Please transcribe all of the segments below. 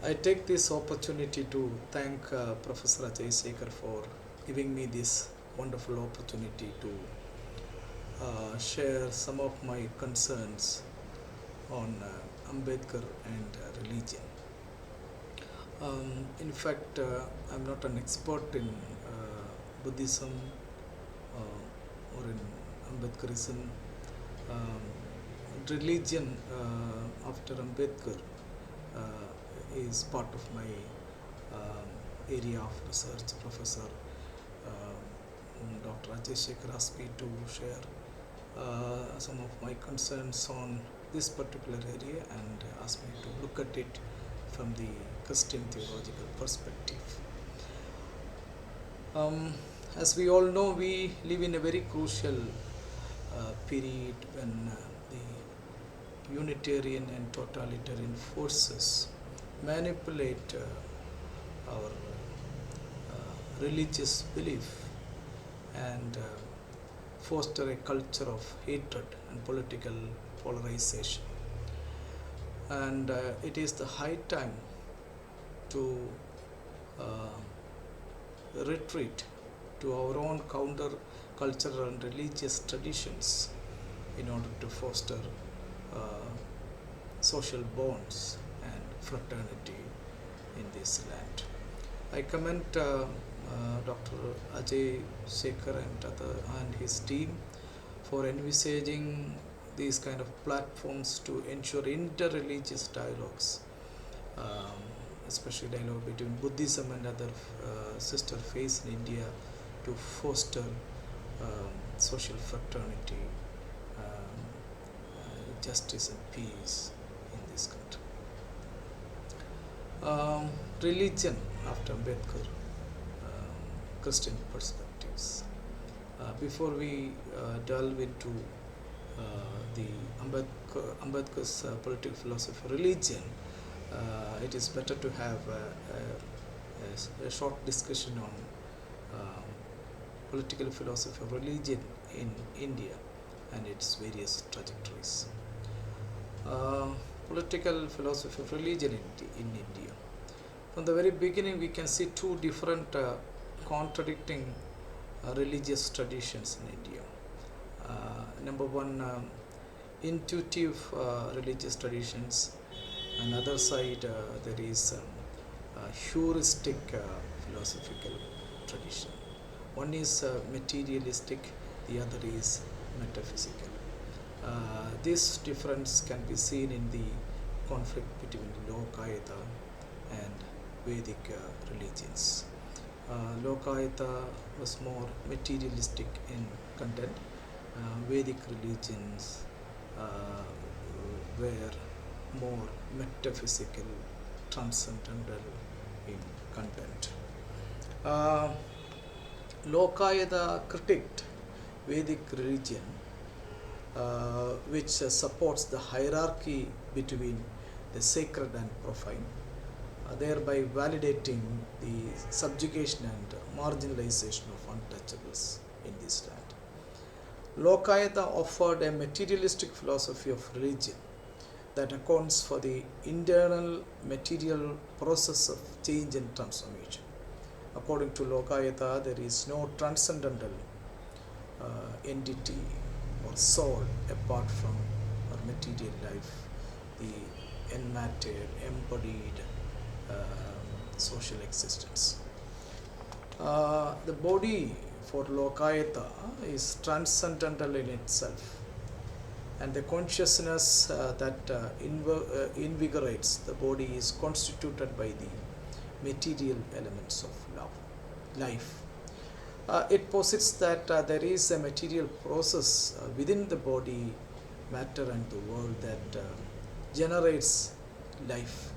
I take this opportunity to thank Professor Ajay Sekhar for giving me this wonderful opportunity to share some of my concerns on Ambedkar and religion. In fact, I'm not an expert in Buddhism or in Ambedkarism. Um, Religion after Ambedkar is part of my area of research. Professor Dr. Ajay Sekhar asked me to share some of my concerns on this particular area and asked me to look at it from the Christian theological perspective. As we all know, we live in a very crucial period when the Unitarian and totalitarian forces manipulate our religious belief and foster a culture of hatred and political polarization. And it is the high time to retreat to our own counter cultural and religious traditions in order to foster social bonds and fraternity in this land. I commend Dr. Ajay Sekhar and his team for envisaging these kind of platforms to ensure interreligious dialogues, um, especially dialogue between Buddhism and other sister faiths in India to foster social fraternity, justice and peace in this country. Religion after Ambedkar, Christian perspectives. Before we delve into the Ambedkar's political philosophy of religion, it is better to have a short discussion on political philosophy of religion in India and its various trajectories. Political philosophy of religion in India. From the very beginning, we can see two different contradicting religious traditions in India. Number one, intuitive religious traditions. On the other side, there is heuristic philosophical tradition. One is materialistic, the other is metaphysical. This difference can be seen in the conflict between Lokayata and Vedic religions. Lokayata was more materialistic in content. Vedic religions were more metaphysical, transcendental in content. Lokayata critiqued Vedic religion, which supports the hierarchy between the sacred and profane, thereby validating the subjugation and marginalization of untouchables in this land. Lokayata offered a materialistic philosophy of religion that accounts for the internal material process of change and transformation. According to Lokayata, there is no transcendental entity or soul apart from our material life, the enmattered, embodied social existence. The body for Lokayata is transcendental in itself, and the consciousness that invigorates the body is constituted by the material elements of life. It posits that there is a material process within the body, matter, and the world that generates life.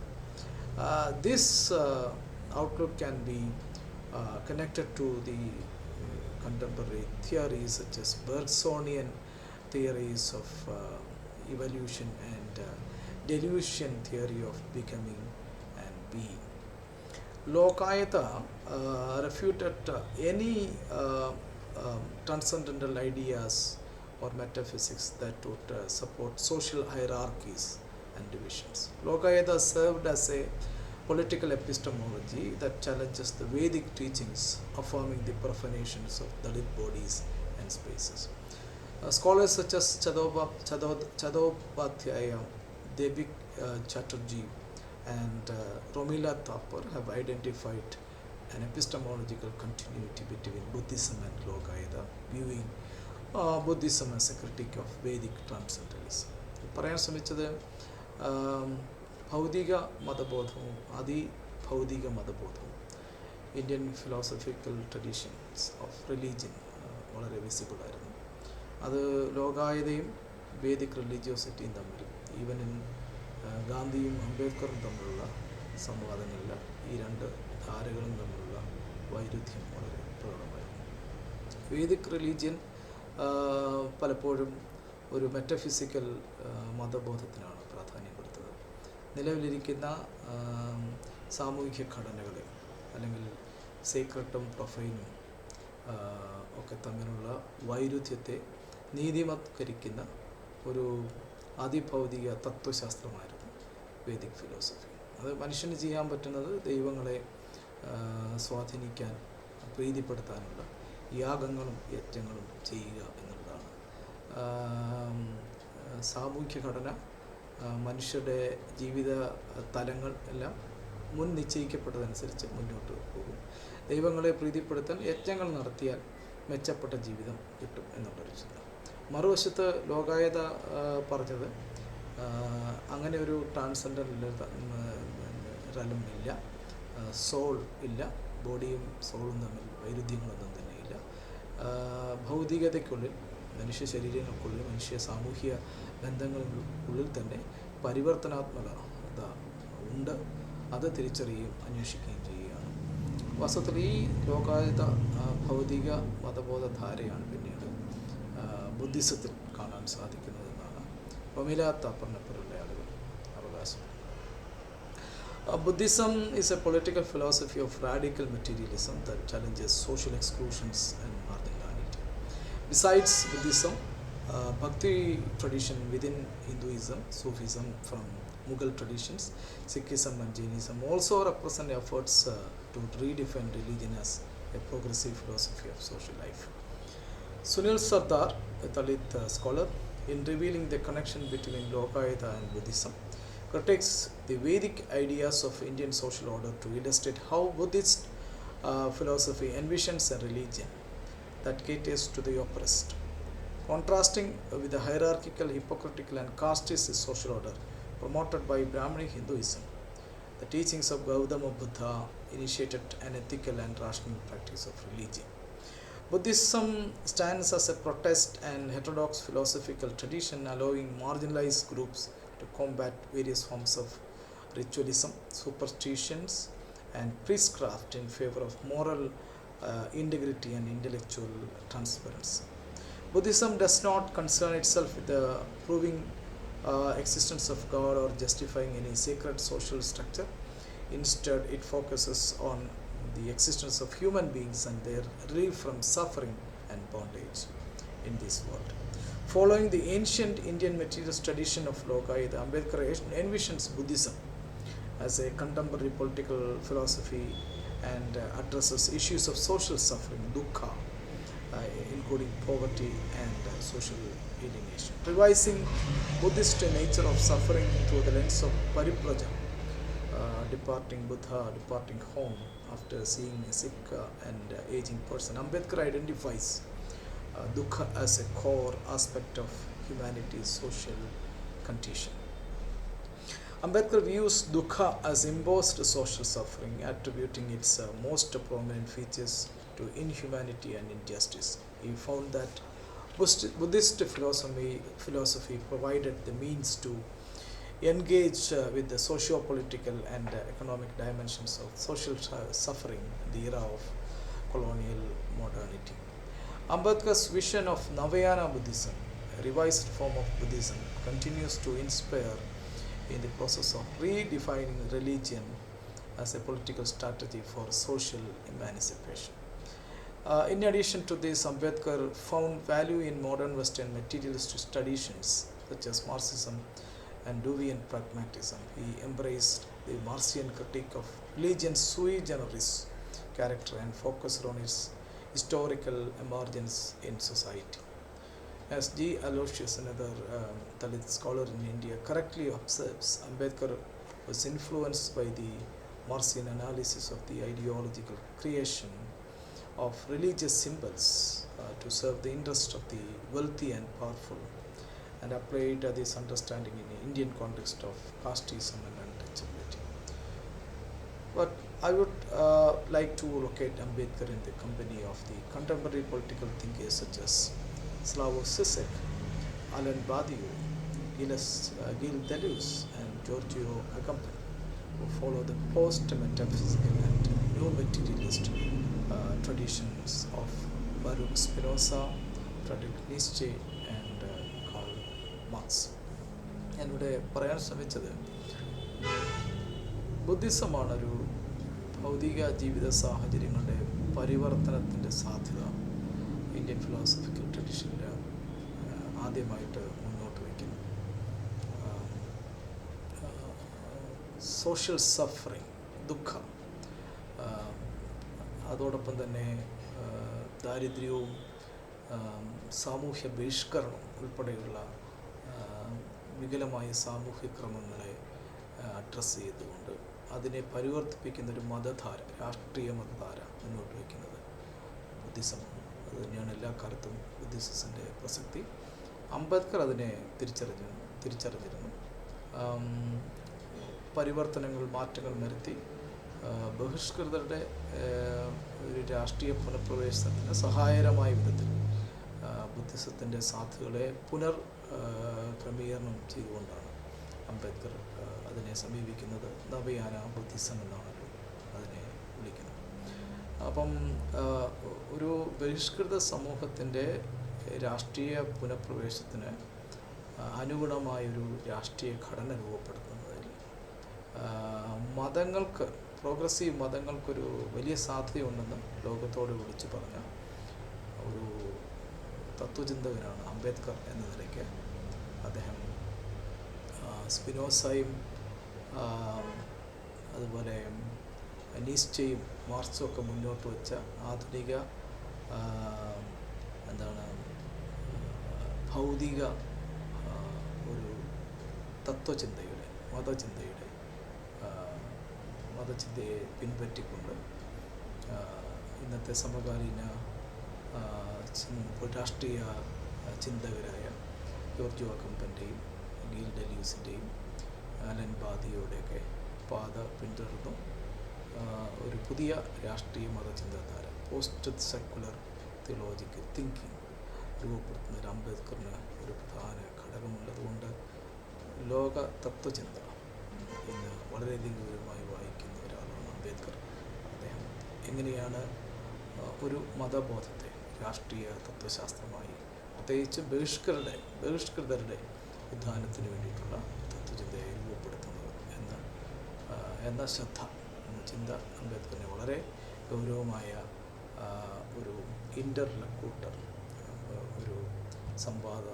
This outlook can be connected to the contemporary theories such as Bergsonian theories of evolution and delusion theory of becoming and being. Lokayata refuted any transcendental ideas or metaphysics that would support social hierarchies and divisions. Lokayata served as a political epistemology that challenges the Vedic teachings, affirming the profanations of Dalit bodies and spaces. Scholars such as Chattopadhyaya, Devik Chatterjee, and Romila Thapar have identified an epistemological continuity between Buddhism and Lokayata, viewing Buddhism as a critique of Vedic transcendentalism. പറയാൻ ശ്രമിച്ചത് ഭൗതിക മതബോധവും അതിഭൗതിക മതബോധവും Indian philosophical traditions of religion വളരെ വിസിബിളായിരുന്നു. അത് ലോകായതയും Vedic റിലീജിയോസിറ്റിയും തമ്മിൽ, ഈവൻ ഗാന്ധിയും അംബേദ്കറും തമ്മിലുള്ള സംവാദങ്ങളിൽ ഈ രണ്ട് ധാരകളും തമ്മിലുള്ള വൈരുദ്ധ്യം വളരെ പ്രകടമായിരുന്നു. വേദിക് റിലീജിയൻ പലപ്പോഴും ഒരു മെറ്റഫിസിക്കൽ മതബോധത്തിനാണ് പ്രാധാന്യം കൊടുത്തത്. നിലവിലിരിക്കുന്ന സാമൂഹിക ഘടനകളെ, അല്ലെങ്കിൽ സീക്രട്ടും പ്രൊഫൈനും ഒക്കെ തമ്മിലുള്ള വൈരുദ്ധ്യത്തെ നീതിവത്കരിക്കുന്ന ഒരു അതിഭൗതിക തത്വശാസ്ത്രമായിരുന്നു വേദിക് ഫിലോസഫി. അത് മനുഷ്യന് ചെയ്യാൻ പറ്റുന്നത് ദൈവങ്ങളെ സ്വാധീനിക്കാൻ, പ്രീതിപ്പെടുത്താനുള്ള യാഗങ്ങളും യജ്ഞങ്ങളും ചെയ്യുക എന്നുള്ളതാണ്. സാമൂഹ്യ ഘടന, മനുഷ്യരുടെ ജീവിത തലങ്ങൾ എല്ലാം മുൻ നിശ്ചയിക്കപ്പെട്ടതനുസരിച്ച് മുന്നോട്ട് പോകും. ദൈവങ്ങളെ പ്രീതിപ്പെടുത്താൻ യജ്ഞങ്ങൾ നടത്തിയാൽ മെച്ചപ്പെട്ട ജീവിതം കിട്ടും എന്നുള്ളൊരു ചിന്ത. മറുവശത്ത് ലോകായത പറഞ്ഞത് അങ്ങനെ ഒരു ട്രാൻസെൻഡൻ്റൽ ഇല്ല, സോൾ ഇല്ല, ബോഡിയും സോളും തമ്മിൽ വൈരുദ്ധ്യങ്ങളൊന്നും തന്നെയില്ല. ഭൗതികതയ്ക്കുള്ളിൽ, മനുഷ്യ ശരീരങ്ങൾക്കുള്ളിൽ, മനുഷ്യ സാമൂഹിക ബന്ധങ്ങൾക്കുള്ളിൽ തന്നെ പരിവർത്തനാത്മകത ഉണ്ട്. അത് തിരിച്ചറിയുകയും അന്വേഷിക്കുകയും ചെയ്യുകയാണ്. വാസ്തവത്തിൽ ഈ ലോകായത ഭൗതിക മതബോധധാരയാണ് പിന്നീട് ബുദ്ധിസത്തിൽ കാണാൻ സാധിക്കുന്നതെന്നാണ് റൊമില താപ്പറിനെ പോലുള്ള ആളുകൾ അവകാശപ്പെടുന്നത്. Buddhism is a political philosophy of radical materialism that challenges social exclusions and marginality. Besides Buddhism, Bhakti tradition within Hinduism, Sufism from Mughal traditions, Sikhism and Jainism also represent efforts to redefine religion as a progressive philosophy of social life. Sunil Sardar, a Dalit scholar, in revealing the connection between Lokayata and Buddhism, critiques the Vedic ideas of Indian social order to illustrate how Buddhist philosophy envisions a religion that caters to the oppressed. Contrasting with the hierarchical, hypocritical and casteist social order promoted by Brahmanic Hinduism, the teachings of Gautama Buddha initiated an ethical and rational practice of religion. Buddhism stands as a protest and heterodox philosophical tradition, allowing marginalized groups to combat various forms of ritualism, superstitions and priestcraft in favor of moral integrity and intellectual transparency. Buddhism does not concern itself with the proving existence of God or justifying any sacred social structure. Instead, it focuses on the existence of human beings and their relief from suffering and bondage in this world. Following the ancient Indian materialist tradition of Lokayata, Ambedkar envisions Buddhism as a contemporary political philosophy and addresses issues of social suffering, dukkha, including poverty and social alienation. Revising Buddhist nature of suffering through the lens of paripraja, departing Buddha, departing home after seeing a sick and aging person, Ambedkar identifies dukkha as a core aspect of humanity's social condition. Ambedkar views dukkha as imposed social suffering, attributing its most prominent features to inhumanity and injustice. He found that Buddhist philosophy provided the means to engage with the socio-political and economic dimensions of social suffering in the era of colonial modernity. Ambedkar's vision of Navayana Buddhism, a revised form of Buddhism, continues to inspire in the process of redefining religion as a political strategy for social emancipation. In addition to this, Ambedkar found value in modern Western materialist traditions such as Marxism and Deviant pragmatism. He embraced the Marxian critique of religion sui generis character and focused on its historical emergence in society. As G. Aloysius, another Dalit scholar in India, correctly observes, Ambedkar was influenced by the Marxian analysis of the ideological creation of religious symbols to serve the interests of the wealthy and powerful, and applied this understanding in the Indian context of casteism and untouchability. But I would like to locate Ambedkar in the company of the contemporary political thinkers such as Slavoj Zizek, Alan Badiou, Gil Deleuze, and Giorgio Agamben, who follow the post-metaphysical and new materialist traditions of Baruch Spinoza, Friedrich Nietzsche, and Karl Marx. ഞാനിവിടെ പറയാൻ ശ്രമിച്ചത് ബുദ്ധിസമാണൊരു ഭൗതിക ജീവിത സാഹചര്യങ്ങളുടെ പരിവർത്തനത്തിൻ്റെ സാധ്യത Indian philosophical ട്രഡീഷനിൽ ആദ്യമായിട്ട് മുന്നോട്ട് വയ്ക്കുന്നു. സോഷ്യൽ സഫറിങ്, ദുഃഖം, അതോടൊപ്പം തന്നെ ദാരിദ്ര്യവും സാമൂഹ്യ ബഹിഷ്കരണവും ഉൾപ്പെടെയുള്ള വികലമായ സാമൂഹ്യ ക്രമങ്ങളെ അഡ്രസ്സ് ചെയ്തുകൊണ്ട് അതിനെ പരിവർത്തിപ്പിക്കുന്നൊരു മതധാര, രാഷ്ട്രീയ മതധാര മുന്നോട്ട് വയ്ക്കുന്നത് ബുദ്ധിസമാണ്. അത് തന്നെയാണ് എല്ലാ കാലത്തും ബുദ്ധിസത്തിൻ്റെ പ്രസക്തി. അംബേദ്കർ അതിനെ തിരിച്ചറിഞ്ഞിരുന്നു. പരിവർത്തനങ്ങൾ, മാറ്റങ്ങൾ വരുത്തി ബഹിഷ്കൃതരുടെ ഒരു രാഷ്ട്രീയ പുനഃപ്രവേശനത്തിന് സഹായകരമായ വിധത്തിൽ ബുദ്ധിസത്തിൻ്റെ സാധ്യതകളെ ക്രമീകരണം ചെയ്തുകൊണ്ടാണ് അംബേദ്കർ അതിനെ സമീപിക്കുന്നത്. നവയാന ബുദ്ധിസം എന്നാണല്ലോ അതിനെ വിളിക്കുന്നത്. അപ്പം ഒരു ബഹിഷ്കൃത സമൂഹത്തിൻ്റെ രാഷ്ട്രീയ പുനഃപ്രവേശത്തിന് അനുഗുണമായൊരു രാഷ്ട്രീയ ഘടന രൂപപ്പെടുത്തുന്നതിൽ മതങ്ങൾക്ക്, പ്രോഗ്രസീവ് മതങ്ങൾക്കൊരു വലിയ സാധ്യതയുണ്ടെന്ന് ലോകത്തോട് വിളിച്ചു പറഞ്ഞ ഒരു തത്വചിന്തകനാണ് അംബേദ്കർ എന്ന നിലയ്ക്ക്. അദ്ദേഹം സ്പിനോസയും അതുപോലെ നീറ്റ്ഷെയും മാർക്സും ഒക്കെ മുന്നോട്ട് വെച്ച ആധുനിക ഭൗതിക ഒരു തത്വചിന്തയുടെ, മതചിന്തയെ പിൻപറ്റിക്കൊണ്ട് ഇന്നത്തെ സമകാലീന രാഷ്ട്രീയ ചിന്തകരായ ജോർജോ അഗംബൻ്റെയും ഗീൽ ഡെലൂസിൻ്റെയും അലൻ ബാദിയുടെയൊക്കെ പാത പിന്തുടർന്നു ഒരു പുതിയ രാഷ്ട്രീയ മതചിന്താധാര, പോസ്റ്റ് സെക്കുലർ തിയോളജിക്കൽ തിങ്കിങ് രൂപപ്പെടുത്തുന്നതിൽ അംബേദ്കറിന് ഒരു പ്രധാന ഘടകമുള്ളതുകൊണ്ട് ലോക തത്വചിന്ത ഇന്ന് വളരെയധികം ഗൗരവമായി വായിക്കുന്ന ഒരാളാണ് അംബേദ്കർ. അദ്ദേഹം എങ്ങനെയാണ് ഒരു മതബോധത്തെ രാഷ്ട്രീയ തത്വശാസ്ത്രമായി, പ്രത്യേകിച്ച് ബഹിഷ്കൃതരുടെ ഉദ്ധാനത്തിന് വേണ്ടിയിട്ടുള്ള തത്വചിന്തയെ രൂപപ്പെടുത്തുന്നത് എന്ന ചിന്ത അംബേദ്കറിനെ വളരെ ഗൗരവമായ ഒരു ഇൻ്റർലക്യൂട്ടർ, ഒരു സംവാദ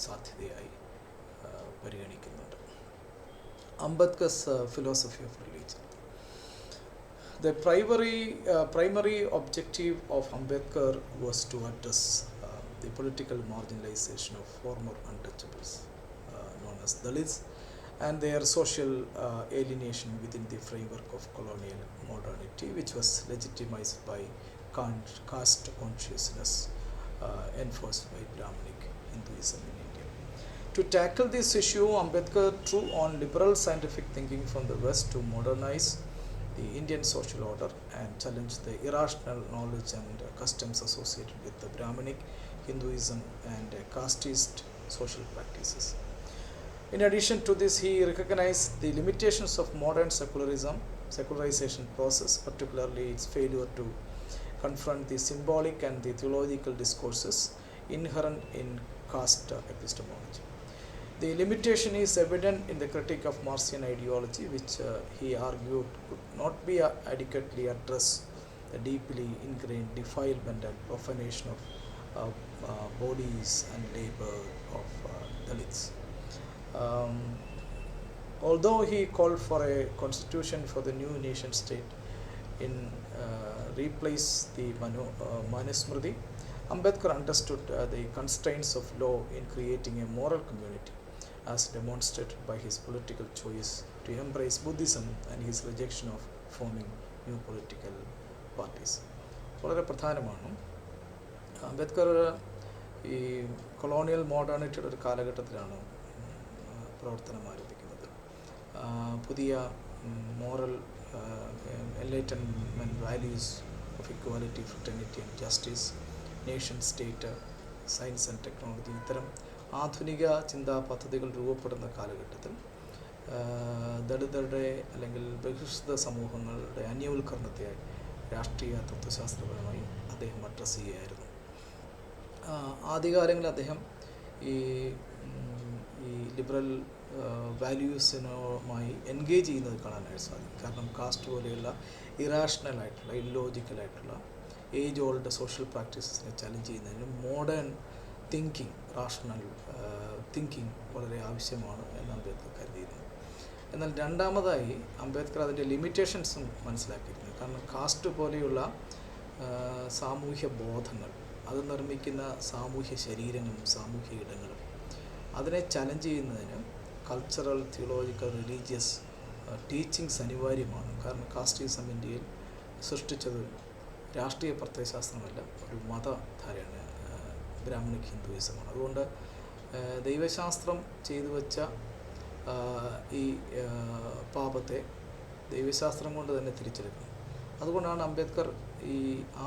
സാധ്യതയായി പരിഗണിക്കുന്നുണ്ട്. Ambedkar's philosophy of religion. The primary objective of Ambedkar was to address the political marginalization of former untouchables, known as Dalits, and their social alienation within the framework of colonial modernity, which was legitimized by caste consciousness enforced by Brahminic Hinduism in India. To tackle this issue, Ambedkar drew on liberal scientific thinking from the West to modernize the Indian social order and challenge the irrational knowledge and customs associated with the Brahminic Hinduism and casteist social practices. In addition to this, he recognized the limitations of modern secularization process, particularly its failure to confront the symbolic and the theological discourses inherent in caste epistemology. The limitation is evident in the critique of Marxian ideology, which he argued could not be adequately address the deeply ingrained defilement and profanation of bodies and labor of Dalits. Although he called for a constitution for the new nation state in replace the Manusmriti, Ambedkar understood the constraints of law in creating a moral community, as demonstrated by his political choice to embrace Buddhism and his rejection of forming new political parties. വളരെ പ്രധാനമാണ്. അംബേദ്കർ ഈ colonial മോഡേണിറ്റിയുടെ ഒരു കാലഘട്ടത്തിലാണ് പ്രവർത്തനം ആരംഭിക്കുന്നത്. പുതിയ moral enlightenment values of equality, fraternity and justice, nation state, science and technology, ഇത്തരം ആധുനിക ചിന്താ പദ്ധതികൾ രൂപപ്പെടുന്ന കാലഘട്ടത്തിൽ ദളിതരുടെ അല്ലെങ്കിൽ ബഹിഷ്കൃത സമൂഹങ്ങളുടെ അന്യവൽക്കരണത്തെ രാഷ്ട്രീയ തത്വശാസ്ത്രപരമായി അദ്ദേഹം അഡ്രസ്സ് ചെയ്യുകയായിരുന്നു. ആദ്യകാലങ്ങളിൽ അദ്ദേഹം ഈ ലിബറൽ വാല്യൂസിനുമായി എൻഗേജ് ചെയ്യുന്നത് കാണാനായിട്ട് സാധിക്കും. കാരണം കാസ്റ്റ് പോലെയുള്ള ഇറാഷണലായിട്ടുള്ള, ഇല്ലോജിക്കലായിട്ടുള്ള ഏജ് ഓൾഡ് സോഷ്യൽ പ്രാക്ടീസസിനെ ചലഞ്ച് ചെയ്യുന്നതിനും മോഡേൺ തിങ്കിങ്, റാഷണൽ തിങ്കിങ് വളരെ ആവശ്യമാണ് എന്ന് അംബേദ്കർ കരുതിയിരുന്നു. എന്നാൽ രണ്ടാമതായി അംബേദ്കർ അതിൻ്റെ ലിമിറ്റേഷൻസും മനസ്സിലാക്കിയിരുന്നു. കാരണം കാസ്റ്റ് പോലെയുള്ള സാമൂഹ്യ ബോധങ്ങൾ, അത് നിർമ്മിക്കുന്ന സാമൂഹ്യ ശരീരങ്ങളും സാമൂഹ്യ ഇടങ്ങളും, അതിനെ ചലഞ്ച് ചെയ്യുന്നതിന് കൾച്ചറൽ, തിയോളജിക്കൽ, റിലീജിയസ് ടീച്ചിങ്സ് അനിവാര്യമാണ്. കാരണം കാസ്റ്റിസം ഇന്ത്യയിൽ സൃഷ്ടിച്ചത് രാഷ്ട്രീയ പ്രത്യയശാസ്ത്രമല്ല, ഒരു മതധാരയാണ്, ബ്രാഹ്മണിക് ഹിന്ദുയിസമാണ്. അതുകൊണ്ട് ദൈവശാസ്ത്രം ചെയ്തു വച്ച ഈ പാപത്തെ ദൈവശാസ്ത്രം കൊണ്ട് തന്നെ തിരിച്ചെടുക്കണം. അതുകൊണ്ടാണ് അംബേദ്കർ ഈ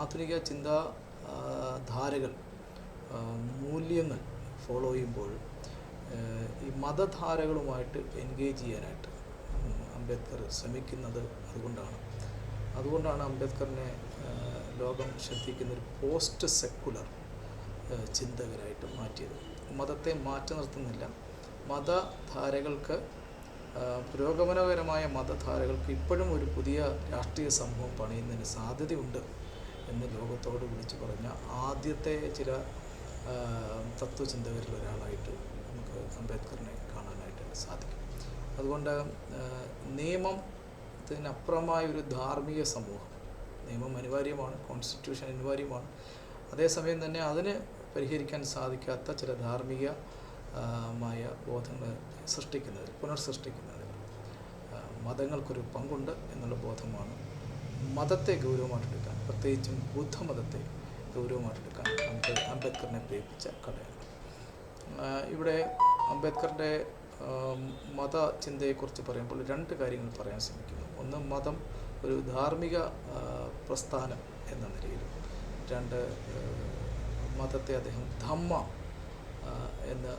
ആധുനിക ചിന്താധാരകൾ, മൂല്യങ്ങൾ ഫോളോ ചെയ്യുമ്പോൾ ഈ മതധാരകളുമായിട്ട് എൻഗേജ് ചെയ്യാനായിട്ട് അംബേദ്കർ ശ്രമിക്കുന്നത്. അതുകൊണ്ടാണ് അംബേദ്കറിനെ ലോകം ശ്രദ്ധിക്കുന്നൊരു പോസ്റ്റ് സെക്കുലർ ചിന്തകരായിട്ട് മാറ്റിയത്. മതത്തെ മാറ്റി നിർത്തുന്നില്ല, മതധാരകൾക്ക്, പുരോഗമനപരമായ മതധാരകൾക്ക് ഇപ്പോഴും ഒരു പുതിയ രാഷ്ട്രീയ സമൂഹം പണിയുന്നതിന് സാധ്യതയുണ്ട് എന്ന് ലോകത്തോട് വിളിച്ചു പറഞ്ഞ ആദ്യത്തെ ചില തത്വചിന്തകരിൽ ഒരാളായിട്ട് നമുക്ക് അംബേദ്കറിനെ കാണാനായിട്ട് സാധിക്കും. അതുകൊണ്ട് നിയമത്തിനപ്പുറമായൊരു ധാർമ്മിക സമൂഹം, നിയമം അനിവാര്യമാണ്, കോൺസ്റ്റിറ്റ്യൂഷൻ അനിവാര്യമാണ്, അതേസമയം തന്നെ അതിന് പരിഹരിക്കാൻ സാധിക്കാത്ത ചില ധാർമ്മികമായ ബോധങ്ങൾ പുനർസൃഷ്ടിക്കുന്നതിൽ മതങ്ങൾക്കൊരു പങ്കുണ്ട് എന്നുള്ള ബോധമാണ് മതത്തെ ഗൗരവമായിട്ടെടുക്കാൻ, പ്രത്യേകിച്ചും ബുദ്ധമതത്തെ ഗൗരവമായിട്ടെടുക്കാൻ അംബേദ്കറിനെ പ്രേരിപ്പിച്ച ഘടകങ്ങൾ. ഇവിടെ അംബേദ്കറിൻ്റെ മതചിന്തയെക്കുറിച്ച് പറയുമ്പോൾ രണ്ട് കാര്യങ്ങൾ പറയാൻ ശ്രമിക്കുന്നു. ഒന്ന്, മതം ഒരു ധാർമ്മിക പ്രസ്ഥാനം എന്ന നിലയിലും. രണ്ട്, മതത്തെ അദ്ദേഹം ധമ്മ എന്ന്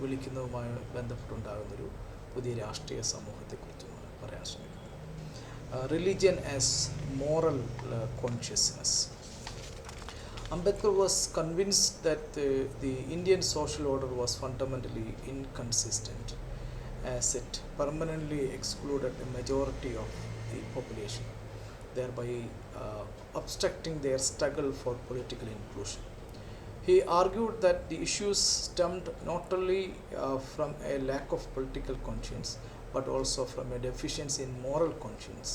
വിളിക്കുന്നതുമായി ബന്ധപ്പെട്ടുണ്ടാകുന്നൊരു പുതിയ രാഷ്ട്രീയ സമൂഹത്തെക്കുറിച്ചുമാണ് പറയാൻ ശ്രമിക്കുന്നത്. Religion as moral consciousness. Ambedkar was convinced that the Indian social order was fundamentally inconsistent, as it permanently excluded a majority of the population, thereby obstructing their struggle for political inclusion. He argued that the issues stemmed not only from a lack of political conscience, but also from a deficiency in moral conscience,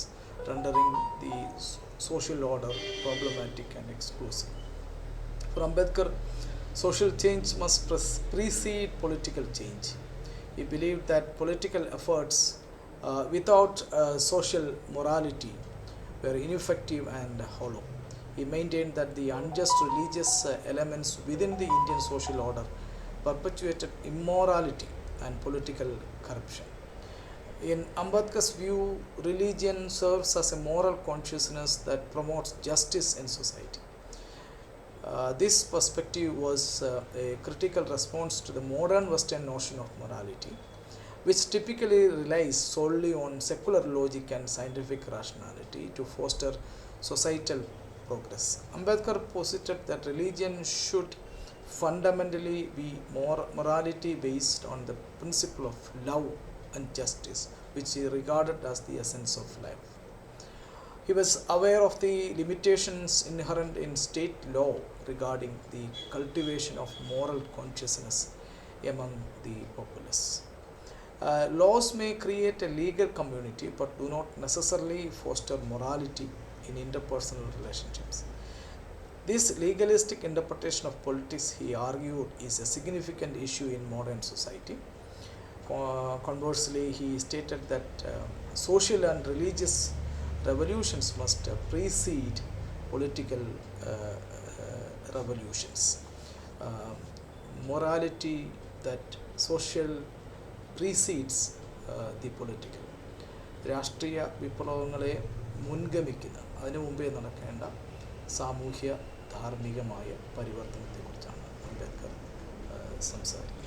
rendering the social order problematic and exclusive. For Ambedkar, social change must precede political change. He believed that political efforts without social morality were ineffective and hollow. He maintained that the unjust religious elements within the Indian social order perpetuated immorality and political corruption. In Ambedkar's view, religion serves as a moral consciousness that promotes justice in society. This perspective was a critical response to the modern Western notion of morality, which typically relies solely on secular logic and scientific rationality to foster societal progress. Ambedkar posited that religion should fundamentally be morality based on the principle of love and justice, which he regarded as the essence of life. He was aware of the limitations inherent in state law regarding the cultivation of moral consciousness among the populace. Laws may create a legal community but do not necessarily foster morality in interpersonal relationships. This legalistic interpretation of politics, he argued, is a significant issue in modern society. Conversely, he stated that social and religious revolutions must precede political revolutions. Uh, Morality that social precedes the political. രാഷ്ട്രീയ വിപ്ലവങ്ങളെ മുൻഗമിക്കുന്ന അതിനു മുമ്പേ നടക്കേണ്ട സാമൂഹ്യ ധാർമ്മികമായ പരിവർത്തനത്തെക്കുറിച്ചാണ് അംബേദ്കർ സംസാരിക്കുന്നത്.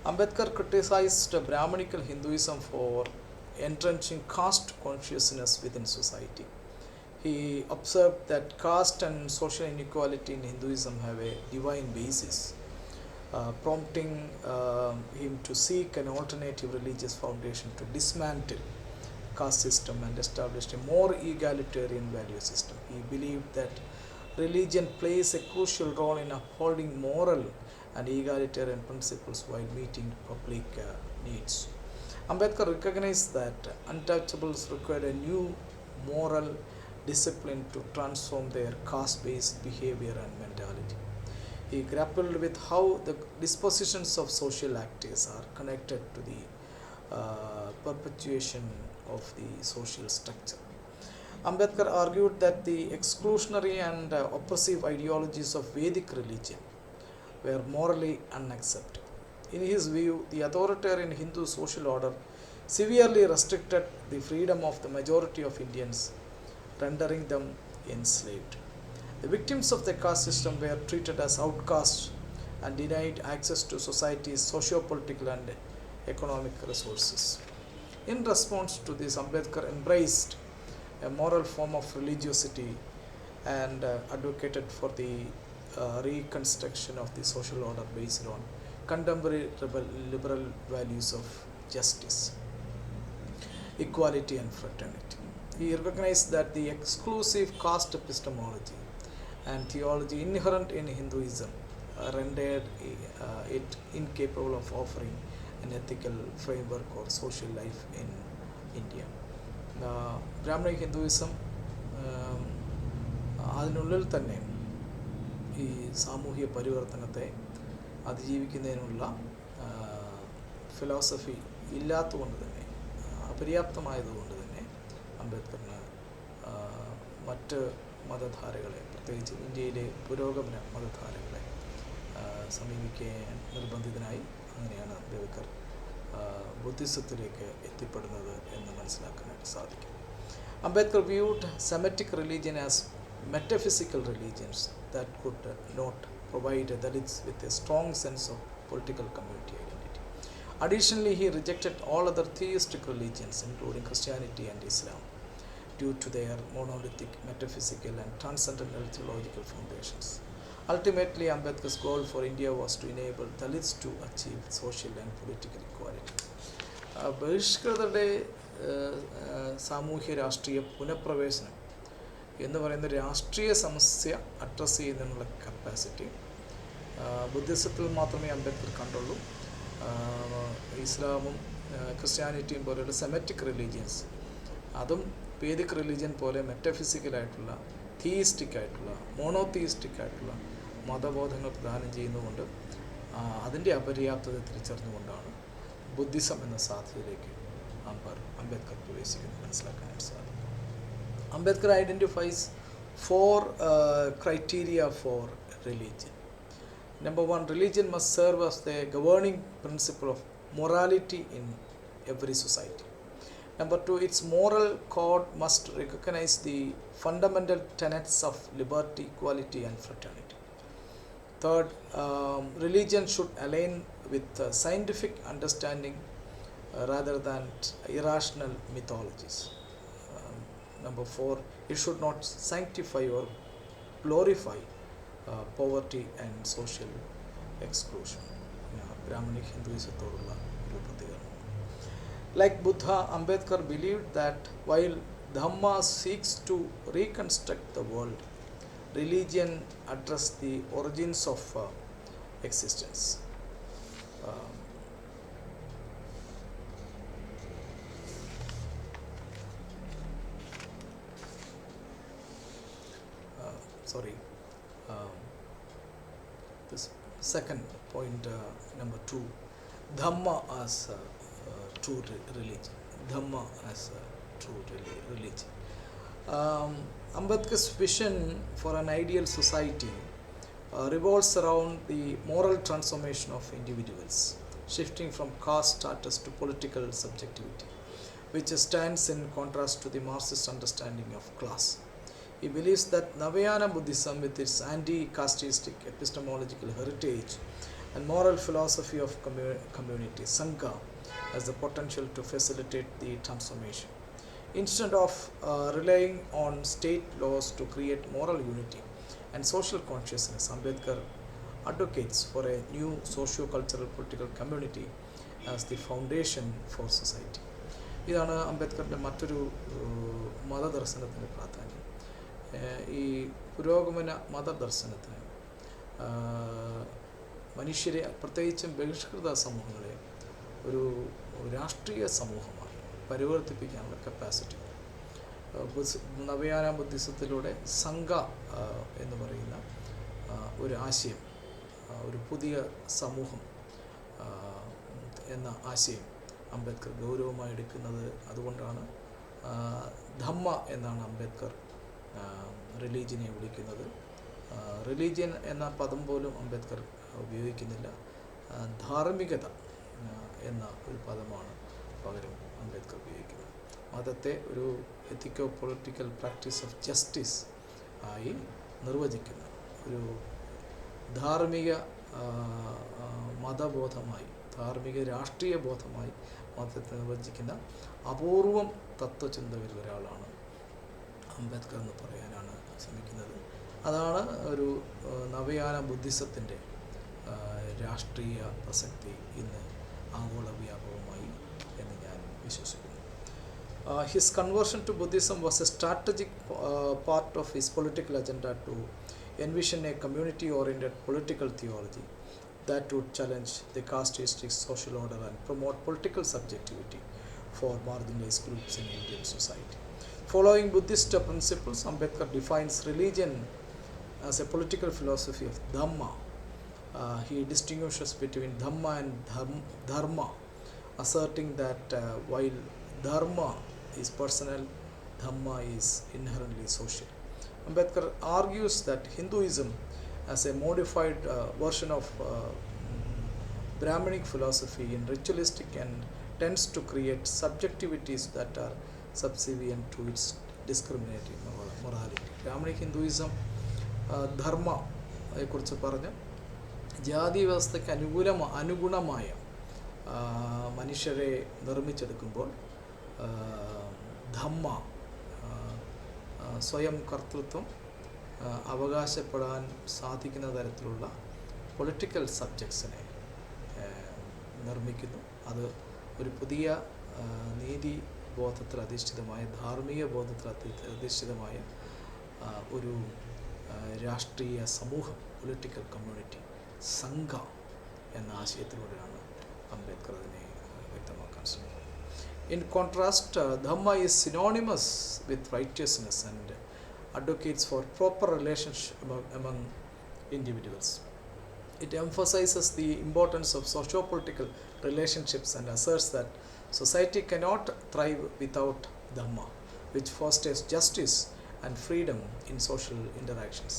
Ambedkar criticized Brahmanical Hinduism for entrenching caste consciousness within society. He observed that caste and social inequality in Hinduism have a divine basis, prompting him to seek an alternative religious foundation to dismantle caste system and establish a more egalitarian value system. He believed that religion plays a crucial role in upholding moral and egalitarian principles while meeting public needs. Ambedkar recognized that untouchables required a new moral discipline to transform their caste-based behavior and mentality. He grappled with how the dispositions of social actors are connected to the perpetuation of the social structure. Ambedkar argued that the exclusionary and oppressive ideologies of Vedic religion were morally unacceptable. In his view, the authoritarian Hindu social order severely restricted the freedom of the majority of Indians, rendering them enslaved. The victims of the caste system were treated as outcasts and denied access to society's socio-political and economic resources. In response to this, Ambedkar embraced a moral form of religiosity and advocated for the reconstruction of the social order based on contemporary liberal values of justice, equality and fraternity. He recognized that the exclusive caste epistemology and theology inherent in Hinduism rendered it incapable of offering an ethical framework or social life in India. Brahmanic Hinduism അതിനുള്ളിൽ തന്നെ ഈ സാമൂഹ്യ പരിവർത്തനത്തെ അതിജീവിക്കുന്നതിനുള്ള philosophy ഇല്ലാത്തതുകൊണ്ട് തന്നെ, അപര്യാപ്തമായതുകൊണ്ട് തന്നെ അംബേദ്കറിന് മറ്റ് മതധാരകളെ, പ്രത്യേകിച്ച് ഇന്ത്യയിലെ പുരോഗമന മതധാരകളെ സമീപിക്കാൻ നിർബന്ധിതനായി. അങ്ങനെയാണ് അംബേദ്കർ ബുദ്ധിസത്തിലേക്ക് എത്തിപ്പെടുന്നത് എന്ന് മനസ്സിലാക്കാനായിട്ട് സാധിക്കും. Ambedkar viewed Semitic religion as metaphysical religions that could not provide Dalits with a strong sense of political community identity. Additionally, he rejected all other theistic religions, including Christianity and Islam, due to their monolithic, metaphysical and transcendental theological foundations. Ultimately, Ambedkar's goal for India was to enable Dalits to achieve social and political equality. ബഹിഷ്കൃതരുടെ സാമൂഹ്യ രാഷ്ട്രീയ പുനഃപ്രവേശനം എന്ന് പറയുന്ന രാഷ്ട്രീയ സമസ്യ address ചെയ്യുന്നതിനുള്ള capacity ബുദ്ധിസത്തിൽ മാത്രമേ അംബേദ്കർ കണ്ടുള്ളൂ. ഇസ്ലാമും ക്രിസ്ത്യാനിറ്റിയും പോലെയുള്ള സെമറ്റിക് റിലീജിയൻസ്, അതും വേദിക് റിലീജിയൻ പോലെ മെറ്റഫിസിക്കലായിട്ടുള്ള, തീയിസ്റ്റിക് ആയിട്ടുള്ള, മോണോതീയിസ്റ്റിക് ആയിട്ടുള്ള മതബോധങ്ങൾ പ്രദാനം ചെയ്യുന്നതുകൊണ്ട് അതിൻ്റെ അപര്യാപ്തത തിരിച്ചറിഞ്ഞുകൊണ്ടാണ് ബുദ്ധിസം എന്ന സാധ്യതയിലേക്ക് അംബേദ്കർ പ്രവേശിക്കുന്നത് മനസ്സിലാക്കാനായിട്ട് സാധിക്കും. Ambedkar identifies four criteria for religion. Number one, religion must serve as the governing principle of morality in every society. Number two, its moral code must recognize the fundamental tenets of liberty, equality and fraternity. Third, religion should align with scientific understanding rather than irrational mythologies. Number four, it should not sanctify or glorify poverty and social exclusion. Brahmanic Hinduismത്തോടുള്ള ഒരു പ്രതികരണം. Like Buddha, Ambedkar believed that while Dhamma seeks to reconstruct the world, religion addressed the origins of existence. Um, Sorry. Um, this second point, number 2, Dhamma as true religion. Dhamma as true religion. Ambedkar's vision for an ideal society revolves around the moral transformation of individuals, shifting from caste status to political subjectivity, which stands in contrast to the Marxist understanding of class. He believes that Navayana Buddhism, with its anti-casteistic epistemological heritage and moral philosophy of community, Sangha, has the potential to facilitate the transformation. Instead of relying on state laws to create moral unity and social consciousness, Ambedkar advocates for a new socio-cultural political community as the foundation for society. ഇതാണ് അംബേദ്കറിൻ്റെ മറ്റൊരു മതദർശനത്തിൻ്റെ പ്രാധാന്യം. ഈ പുരോഗമന മതദർശനത്തിന് മനുഷ്യരെ, പ്രത്യേകിച്ചും ബഹിഷ്കൃത സമൂഹങ്ങളെ ഒരു രാഷ്ട്രീയ സമൂഹമായി പരിവർത്തിപ്പിക്കാനുള്ള കപ്പാസിറ്റി നവയാന ബുദ്ധിസത്തിലൂടെ സംഘ എന്ന് പറയുന്ന ഒരു ആശയം, ഒരു പുതിയ സമൂഹം എന്ന ആശയം അംബേദ്കർ ഗൗരവമായി എടുക്കുന്നത്. അതുകൊണ്ടാണ് ധമ്മ എന്നാണ് അംബേദ്കർ റിലീജിയനെ വിളിക്കുന്നത്. റിലീജിയൻ എന്ന പദം പോലും അംബേദ്കർ ഉപയോഗിക്കുന്നില്ല. ധാർമ്മികത എന്ന ഒരു പദമാണ് പകരം അംബേദ്കർ ഉപയോഗിക്കുന്നത്. മതത്തെ ഒരു എത്തിക്കോ പൊളിറ്റിക്കൽ പ്രാക്ടീസ് ഓഫ് ജസ്റ്റിസ് ആയി നിർവചിക്കുന്ന, ഒരു ധാർമ്മിക മതബോധമായി, ധാർമ്മിക രാഷ്ട്രീയ ബോധമായി മതത്തെ നിർവചിക്കുന്ന അപൂർവം തത്വചിന്തകരിൽ ഒരാളാണ് അംബേദ്കർ എന്ന് പറയാനാണ് ശ്രമിക്കുന്നത്. അതാണ് ഒരു നവയാന ബുദ്ധിസത്തിൻ്റെ രാഷ്ട്രീയ പ്രസക്തി ഇന്ന് ആഗോള വ്യാപകമായി എന്ന് ഞാൻ വിശ്വസിക്കുന്നു. His conversion to Buddhism was a strategic part of his political agenda to envision a community-oriented political theology that would challenge the casteistic social order and promote political subjectivity for marginalized groups in Indian society. Following Buddhist principles, Ambedkar defines religion as a political philosophy of Dhamma. He distinguishes between Dhamma and Dharma, asserting that while Dharma is personal, Dhamma is inherently social. Ambedkar argues that Hinduism, as a modified version of Brahmanic philosophy, is ritualistic and tends to create subjectivities that are subservient to its discriminating morality. Brahmanic Hinduism ധർമ്മയെക്കുറിച്ച് പറഞ്ഞ് ജാതി വ്യവസ്ഥയ്ക്ക് അനുഗുണമായ മനുഷ്യരെ നിർമ്മിച്ചെടുക്കുമ്പോൾ ധമ്മ, സ്വയം കർത്തൃത്വം അവകാശപ്പെടാൻ സാധിക്കുന്ന തരത്തിലുള്ള political സബ്ജക്ട്സിനെ നിർമ്മിക്കുന്നു. അത് ഒരു പുതിയ നീതി ബോധത്തിൽ അധിഷ്ഠിതമായ, ധാർമ്മിക ബോധത്തിൽ അധിഷ്ഠിതമായ ഒരു രാഷ്ട്രീയ സമൂഹം, പൊളിറ്റിക്കൽ കമ്മ്യൂണിറ്റി, സംഘ എന്ന ആശയത്തിലൂടെയാണ് അംബേദ്കർ അതിനെ വ്യക്തമാക്കാൻ ശ്രമിക്കുന്നത്. In contrast, Dhamma is synonymous with righteousness and advocates for proper relationship among individuals. It emphasizes the importance of socio-political relationships and asserts that society cannot thrive without Dhamma, which fosters justice and freedom in social interactions.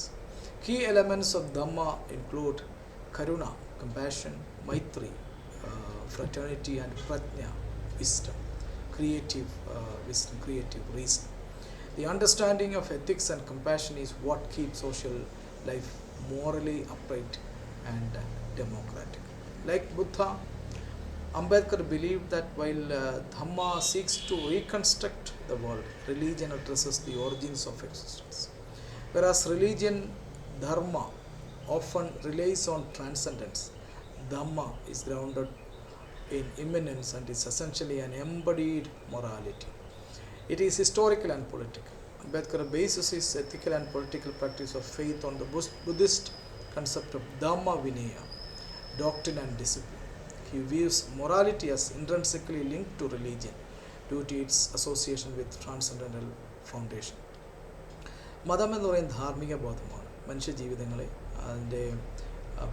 Key elements of Dhamma include Karuna, compassion, Maitri, fraternity, and Prajna, wisdom, creative wisdom, creative reason. The understanding of ethics and compassion is what keeps social life morally upright and democratic. Like Buddha, Ambedkar believed that while Dhamma seeks to reconstruct the world, religion addresses the origins of existence. Whereas religion, Dharma, often relies on transcendence, Dhamma is grounded in immanence and is essentially an embodied morality. It is historical and political. Ambedkar bases his ethical and political practice of faith on the Buddhist concept of Dhamma Vinaya, doctrine and discipline. He views morality as intrinsically linked to religion due to its association with transcendental foundation. മതം എന്ന് പറയുന്നത് ധാർമ്മിക ബോധമാണ്. മനുഷ്യ ജീവിതങ്ങളെ അതിൻ്റെ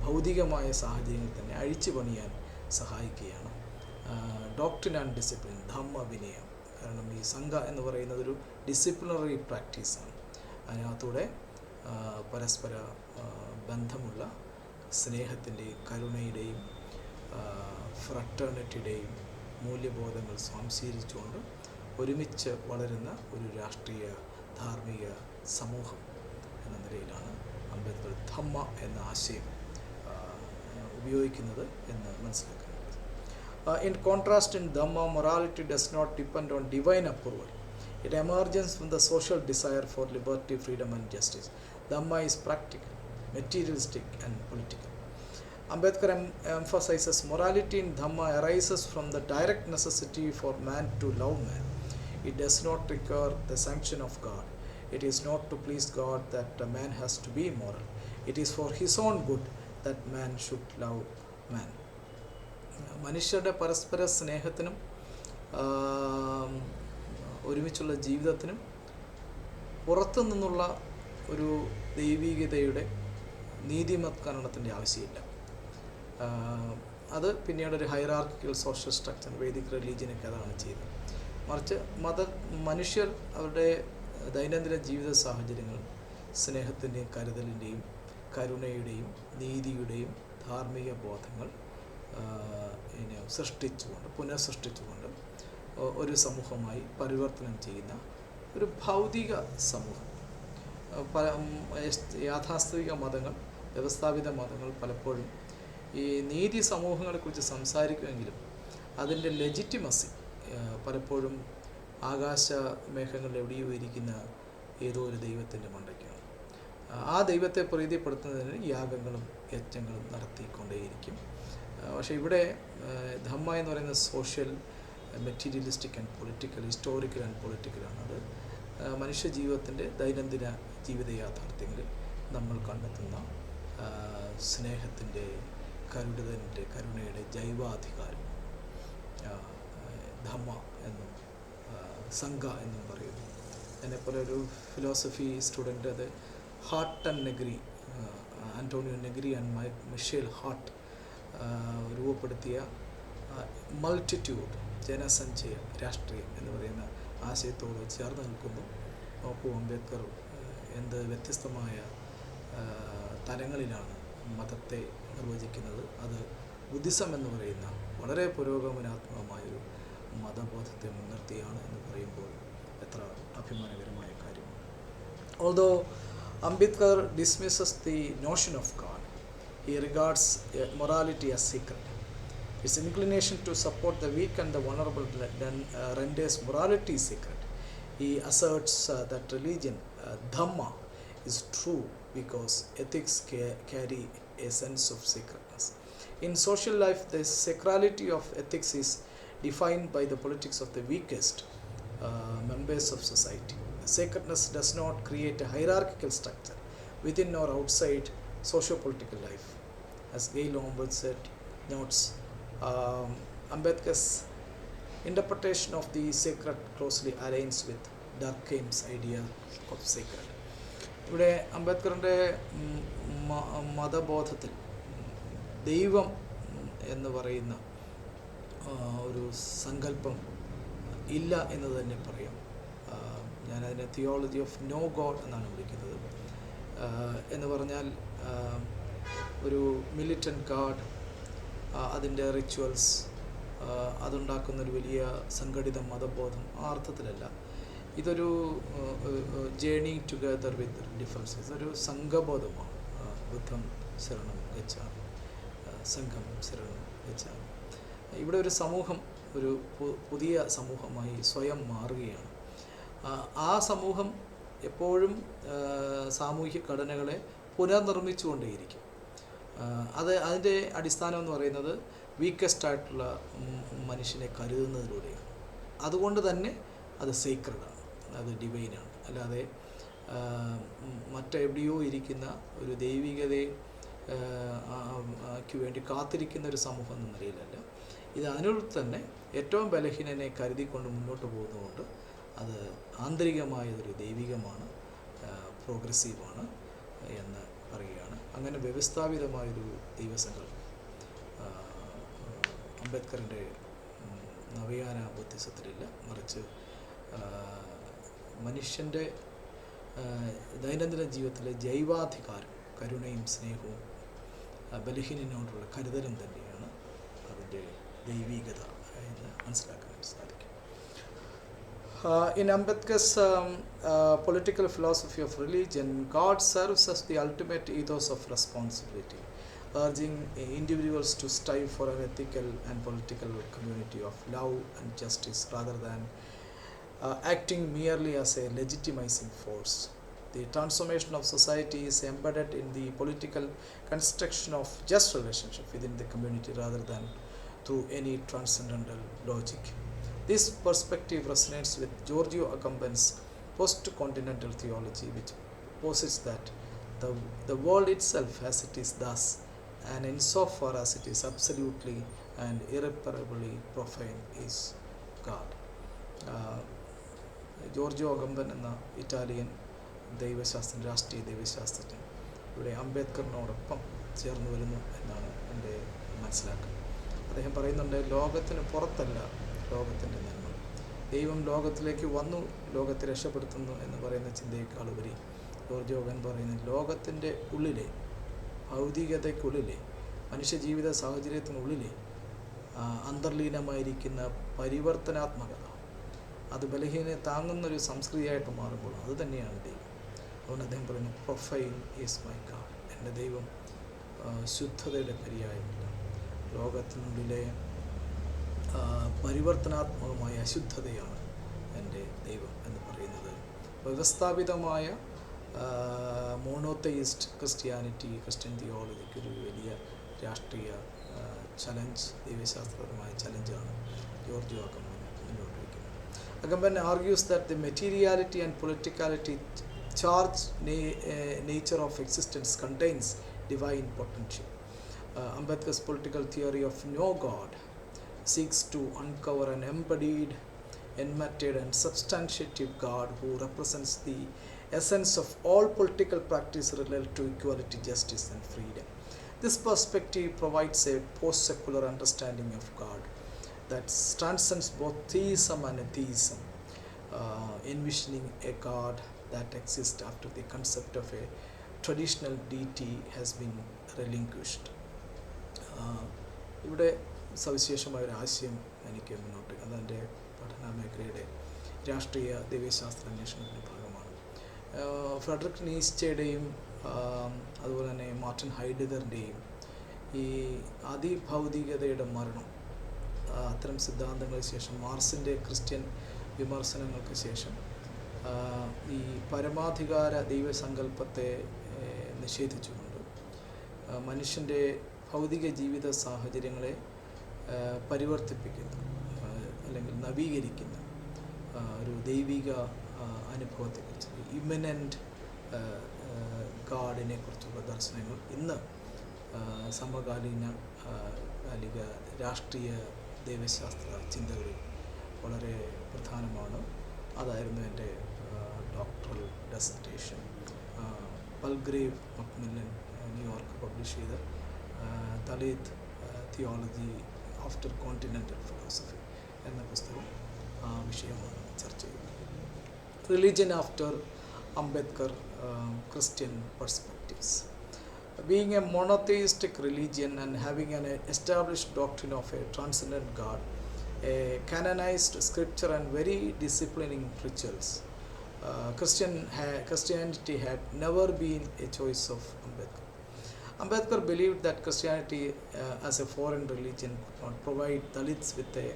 ഭൗതികമായ സാഹചര്യങ്ങൾ തന്നെ അഴിച്ചു പണിയാൻ സഹായിക്കുകയാണ്. ഡോക്ട്രിൻ ആൻഡ് ഡിസിപ്ലിൻ, ധമ്മ വിനയം. കാരണം ഈ സംഘ എന്ന് പറയുന്നത് ഒരു ഡിസിപ്ലിനറി പ്രാക്ടീസാണ്. അതിനകത്തൂടെ പരസ്പര ബന്ധമുള്ള സ്നേഹത്തിൻ്റെയും കരുണയുടെയും ഫ്രട്ടേണിറ്റിയുടെയും മൂല്യബോധങ്ങൾ സ്വാംശീകരിച്ചുകൊണ്ട് ഒരുമിച്ച് വളരുന്ന ഒരു രാഷ്ട്രീയ ധാർമ്മിക സമൂഹം എന്ന നിലയിലാണ് അംബേദ്കർ ധമ്മ എന്ന ആശയം ഉപയോഗിക്കുന്നത് എന്ന് മനസ്സിലാക്കുന്നത്. In contrast, in Dhamma, morality does not depend on divine approval. It emerges from the social desire for liberty, freedom and justice. Dhamma is practical, materialistic and political. Ambedkar emphasizes morality in Dhamma arises from the direct necessity for man to love man. It does not require the sanction of God. It is not to please God that a man has to be moral. It is for his own good that man should love man. മനുഷ്യരുടെ പരസ്പര സ്നേഹത്തിനും ഒരുമിച്ചുള്ള ജീവിതത്തിനും പുറത്തു നിന്നുള്ള ഒരു ദൈവികതയുടെ നീതിമത്കരണത്തിൻ്റെ ആവശ്യമില്ല. അത് പിന്നീട് ഒരു ഹൈറാർക്കിക്കൽ സോഷ്യൽ സ്ട്രക്ചർ, വേദിക് റിലീജിയനൊക്കെ അതാണ് ചെയ്തത്. മറിച്ച് മനുഷ്യർ അവരുടെ ദൈനംദിന ജീവിത സാഹചര്യങ്ങൾ സ്നേഹത്തിൻ്റെയും കരുതലിൻ്റെയും കരുണയുടെയും നീതിയുടെയും ധാർമ്മിക ബോധങ്ങൾ പുനഃസൃഷ്ടിച്ചുകൊണ്ട് ഒരു സമൂഹമായി പരിവർത്തനം ചെയ്യുന്ന ഒരു ഭൗതിക സമൂഹം. യാഥാസ്ഥിതിക മതങ്ങൾ, വ്യവസ്ഥാപിത മതങ്ങൾ പലപ്പോഴും ഈ നീതി സമൂഹങ്ങളെക്കുറിച്ച് സംസാരിക്കുമെങ്കിലും അതിൻ്റെ ലെജിറ്റിമസി പലപ്പോഴും ആകാശ മേഘങ്ങളിൽ എവിടെയോ ഇരിക്കുന്ന ഏതോ ഒരു ദൈവത്തിൻ്റെ മണ്ടയ്ക്കാണ്. ആ ദൈവത്തെ പ്രീതിപ്പെടുത്തുന്നതിന് യാഗങ്ങളും യജ്ഞങ്ങളും നടത്തിക്കൊണ്ടേയിരിക്കും. പക്ഷേ ഇവിടെ ധമ്മ എന്ന് പറയുന്നത് social, materialistic and political, historical and പൊളിറ്റിക്കലാണ്. അത് മനുഷ്യ ജീവിതത്തിൻ്റെ ദൈനംദിന ജീവിത യാഥാർത്ഥ്യങ്ങളിൽ നമ്മൾ കണ്ടെത്തുന്ന സ്നേഹത്തിൻ്റെ, കരുണയുടെ ജൈവാധികാരം ധമ്മ എന്നും സംഘ എന്നും പറയുന്നു. എന്നെപ്പോലെ ഒരു ഫിലോസഫി സ്റ്റുഡൻ്റ്, അത് Hardt and Negri, Antonio Negri and Michael Hardt രൂപപ്പെടുത്തിയ മൾട്ടിറ്റ്യൂഡ്, ജനസഞ്ചയ രാഷ്ട്രീയം എന്ന് പറയുന്ന ആശയത്തോട് ചേർന്ന് നിൽക്കുന്നു. നോക്കൂ, അംബേദ്കർ എന്ത് വ്യത്യസ്തമായ തലങ്ങളിലാണ് മതത്തെ നിർവചിക്കുന്നത്. അത് ബുദ്ധിസം എന്ന് പറയുന്ന വളരെ പുരോഗമനാത്മകമായൊരു മതബോധത്തെ മുൻനിർത്തിയാണ് എന്ന് പറയുമ്പോൾ എത്ര അഭിമാനകരമായ കാര്യമാണ്. Although Ambedkar dismisses the notion of God, he regards morality as sacred. His inclination to support the weak and the vulnerable renders morality sacred. He asserts that religion, Dhamma, is true because ethics carry a sense of sacredness. In social life, the sacrality of ethics is defined by the politics of the weakest members of society. Sacredness does not create a hierarchical structure within or outside socio-political life. As Gail Lombard notes, Ambedkar's interpretation of the sacred closely aligns with Durkheim's idea of sacred. ഇവിടെ അംബേദ്കറിൻ്റെ മതബോധത്തിൽ ദൈവം എന്ന് പറയുന്ന ഒരു സങ്കല്പം ഇല്ല എന്ന് തന്നെ പറയാം. ഞാനതിനെ തിയോളജി ഓഫ് നോ ഗോഡ് എന്നാണ് വിളിക്കുന്നത്. എന്ന് പറഞ്ഞാൽ ഒരു മിലിറ്റൻറ്റ് ഗാഡ്, അതിൻ്റെ റിച്വൽസ്, അതുണ്ടാക്കുന്നൊരു വലിയ സംഘടിത മതബോധം, ആ അർത്ഥത്തിലല്ല. ഇതൊരു ജേണി ടുഗദർ വിത്ത് ഡിഫറൻസസ്, ഒരു സംഘബോധമാണ്. ബുദ്ധം ശരണം ഗച്ഛാമി, സംഘം ശരണം ഗച്ഛാമി. ഇവിടെ ഒരു സമൂഹം ഒരു പുതിയ സമൂഹമായി സ്വയം മാറുകയാണ്. ആ സമൂഹം എപ്പോഴും സാമൂഹിക ഘടനകളെ പുനർനിർമ്മിച്ചുകൊണ്ടേയിരിക്കും. അതിൻ്റെ അടിസ്ഥാനം എന്ന് പറയുന്നത് വീക്കസ്റ്റ് ആയിട്ടുള്ള മനുഷ്യനെ കരുതുന്നതിലൂടെയാണ്. അതുകൊണ്ട് തന്നെ അത് സീക്രട്ടാണ്, അത് ഡിവൈനാണ്. അല്ലാതെ മറ്റെവിടെയോ ഇരിക്കുന്ന ഒരു ദൈവികതയെ ക്ക് വേണ്ടി കാത്തിരിക്കുന്ന ഒരു സമൂഹം എന്ന നിലയിലല്ല, ഇത് അതിനുള്ളിൽ തന്നെ ഏറ്റവും ബലഹീനനെ കരുതിക്കൊണ്ട് മുന്നോട്ട് പോകുന്നതുകൊണ്ട് അത് ആന്തരികമായതൊരു ദൈവികമാണ്, പ്രോഗ്രസീവാണ് എന്ന് പറയുകയാണ്. അങ്ങനെ വ്യവസ്ഥാപിതമായൊരു ദൈവസങ്കല്പം അംബേദ്കറിൻ്റെ നവയാന ബുദ്ധിസത്തിലില്ല. മറിച്ച് മനുഷ്യൻ്റെ ദൈനംദിന ജീവിതത്തിലെ ജൈവാധികാരം, കരുണയും സ്നേഹവും ബലഹീനനോടുള്ള കരുതലും തന്നെയാണ് അതിൻ്റെ ദൈവികത എന്ന് മനസ്സിലാക്കാൻ സാധിക്കും. In Ambedkar's political philosophy of religion, God serves as the ultimate ethos of responsibility, urging individuals to strive for an ethical and political community of love and justice rather than acting merely as a legitimizing force. The transformation of society is embedded in the political construction of just relationship within the community rather than through any transcendental logic. This perspective resonates with Giorgio Agamben's post-continental theology, which posits that the world itself as it is thus, and insofar as it is absolutely and irreparably profane, is God. Giorgio Agamben എന്ന Italian ദൈവശാസ്ത്രജ്ഞൻ, രാഷ്ട്രീയ ദൈവശാസ്ത്രജ്ഞൻ ഇവിടെ അംബേദ്കറിനോടൊപ്പം ചേർന്ന് വരുന്നു എന്നാണ് എൻ്റെ മനസ്സിലാക്കുന്നത്. അദ്ദേഹം പറയുന്നുണ്ട്, ലോകത്തിന് പുറത്തല്ല ലോകത്തിൻ്റെ നന്മ, ദൈവം ലോകത്തിലേക്ക് വന്നു ലോകത്തെ രക്ഷപ്പെടുത്തുന്നു എന്ന് പറയുന്ന ചിന്തയേക്കാളുപരി ജോർജിയോ അഗൻ പറയുന്നത് ലോകത്തിൻ്റെ ഉള്ളിലെ, ഭൗതികതയ്ക്കുള്ളിലെ, മനുഷ്യജീവിത സാഹചര്യത്തിനുള്ളിലെ അന്തർലീനമായിരിക്കുന്ന പരിവർത്തനാത്മകത, അത് ബലഹീനയെ താങ്ങുന്നൊരു സംസ്കൃതിയായിട്ട് മാറുമ്പോൾ അത് തന്നെയാണ് ദൈവം. അതുകൊണ്ട് അദ്ദേഹം പറയുന്നു, പ്രൊഫൈൻ ഈസ് മൈ ഗാഡ്, എൻ്റെ ദൈവം ശുദ്ധതയുടെ പര്യായമില്ല. ലോകത്തിനുള്ളിലെ പരിവർത്തനാത്മകമായ അശുദ്ധതയാണ് എൻ്റെ ദൈവം എന്ന് പറയുന്നത്. വ്യവസ്ഥാപിതമായ മോണോതെയിസ്റ്റ് ക്രിസ്ത്യൻ തിയോളജിക്ക് ഒരു വലിയ രാഷ്ട്രീയ ചലഞ്ച്, ദൈവശാസ്ത്രപരമായ ചലഞ്ചാണ് ജോർജിയോ അഗംബൻ മുന്നോട്ട് വയ്ക്കുന്നത്. Agamben argues that the materiality and politicality charged nature of existence contains divine potential. Ambedkar's political theory of no God seeks to uncover an embodied, enmeshed and substantiative God who represents the essence of all political practice related to equality, justice and freedom. This perspective provides a post-secular understanding of God that transcends both theism and atheism, envisioning a God that exists after the concept of a traditional deity has been relinquished. ഇവിടെ സവിശേഷമായൊരു ആശയം എനിക്ക് മുന്നോട്ട്, അതെൻ്റെ പഠന മേഖലയുടെ രാഷ്ട്രീയ ദൈവശാസ്ത്ര അന്വേഷണത്തിൻ്റെ ഭാഗമാണ്. ഫ്രെഡറിക് നീസ്ചയുടെയും അതുപോലെ തന്നെ മാർട്ടിൻ ഹൈഡഗറിൻ്റെയും ഈ അതിഭൗതികതയുടെ മരണം, അത്തരം സിദ്ധാന്തങ്ങൾക്ക് ശേഷം, മാർസിൻ്റെ ക്രിസ്ത്യൻ വിമർശനങ്ങൾക്ക് ശേഷം ഈ പരമാധികാര ദൈവസങ്കല്പത്തെ നിഷേധിച്ചുകൊണ്ട് മനുഷ്യൻ്റെ ഭൗതിക ജീവിത സാഹചര്യങ്ങളെ പരിവർത്തിപ്പിക്കുന്ന അല്ലെങ്കിൽ നവീകരിക്കുന്ന ഒരു ദൈവിക അനുഭവത്തെക്കുറിച്ച്, ഇമ്മനൻ്റ് ഗാഡിനെ കുറിച്ചുള്ള ദർശനങ്ങൾ ഇന്ന് സമകാലീന രാഷ്ട്രീയ ദൈവശാസ്ത്ര ചിന്തകളിൽ വളരെ പ്രധാനമാണ്. അതായിരുന്നു എൻ്റെ doctoral dissertation. Palgrave Macmillan New York publish ചെയ്ത Dalit theology after continental philosophy എന്ന പുസ്തകം ആ വിഷയമാണ് ചർച്ച ചെയ്യുന്നത്. Religion after Ambedkar, Christian perspectives. Being a monotheistic religion and having an established doctrine of a transcendent God, a canonized scripture and very disciplining rituals, Christianity had never been a choice of Ambedkar. Ambedkar believed that Christianity as a foreign religion could not provide Dalits with a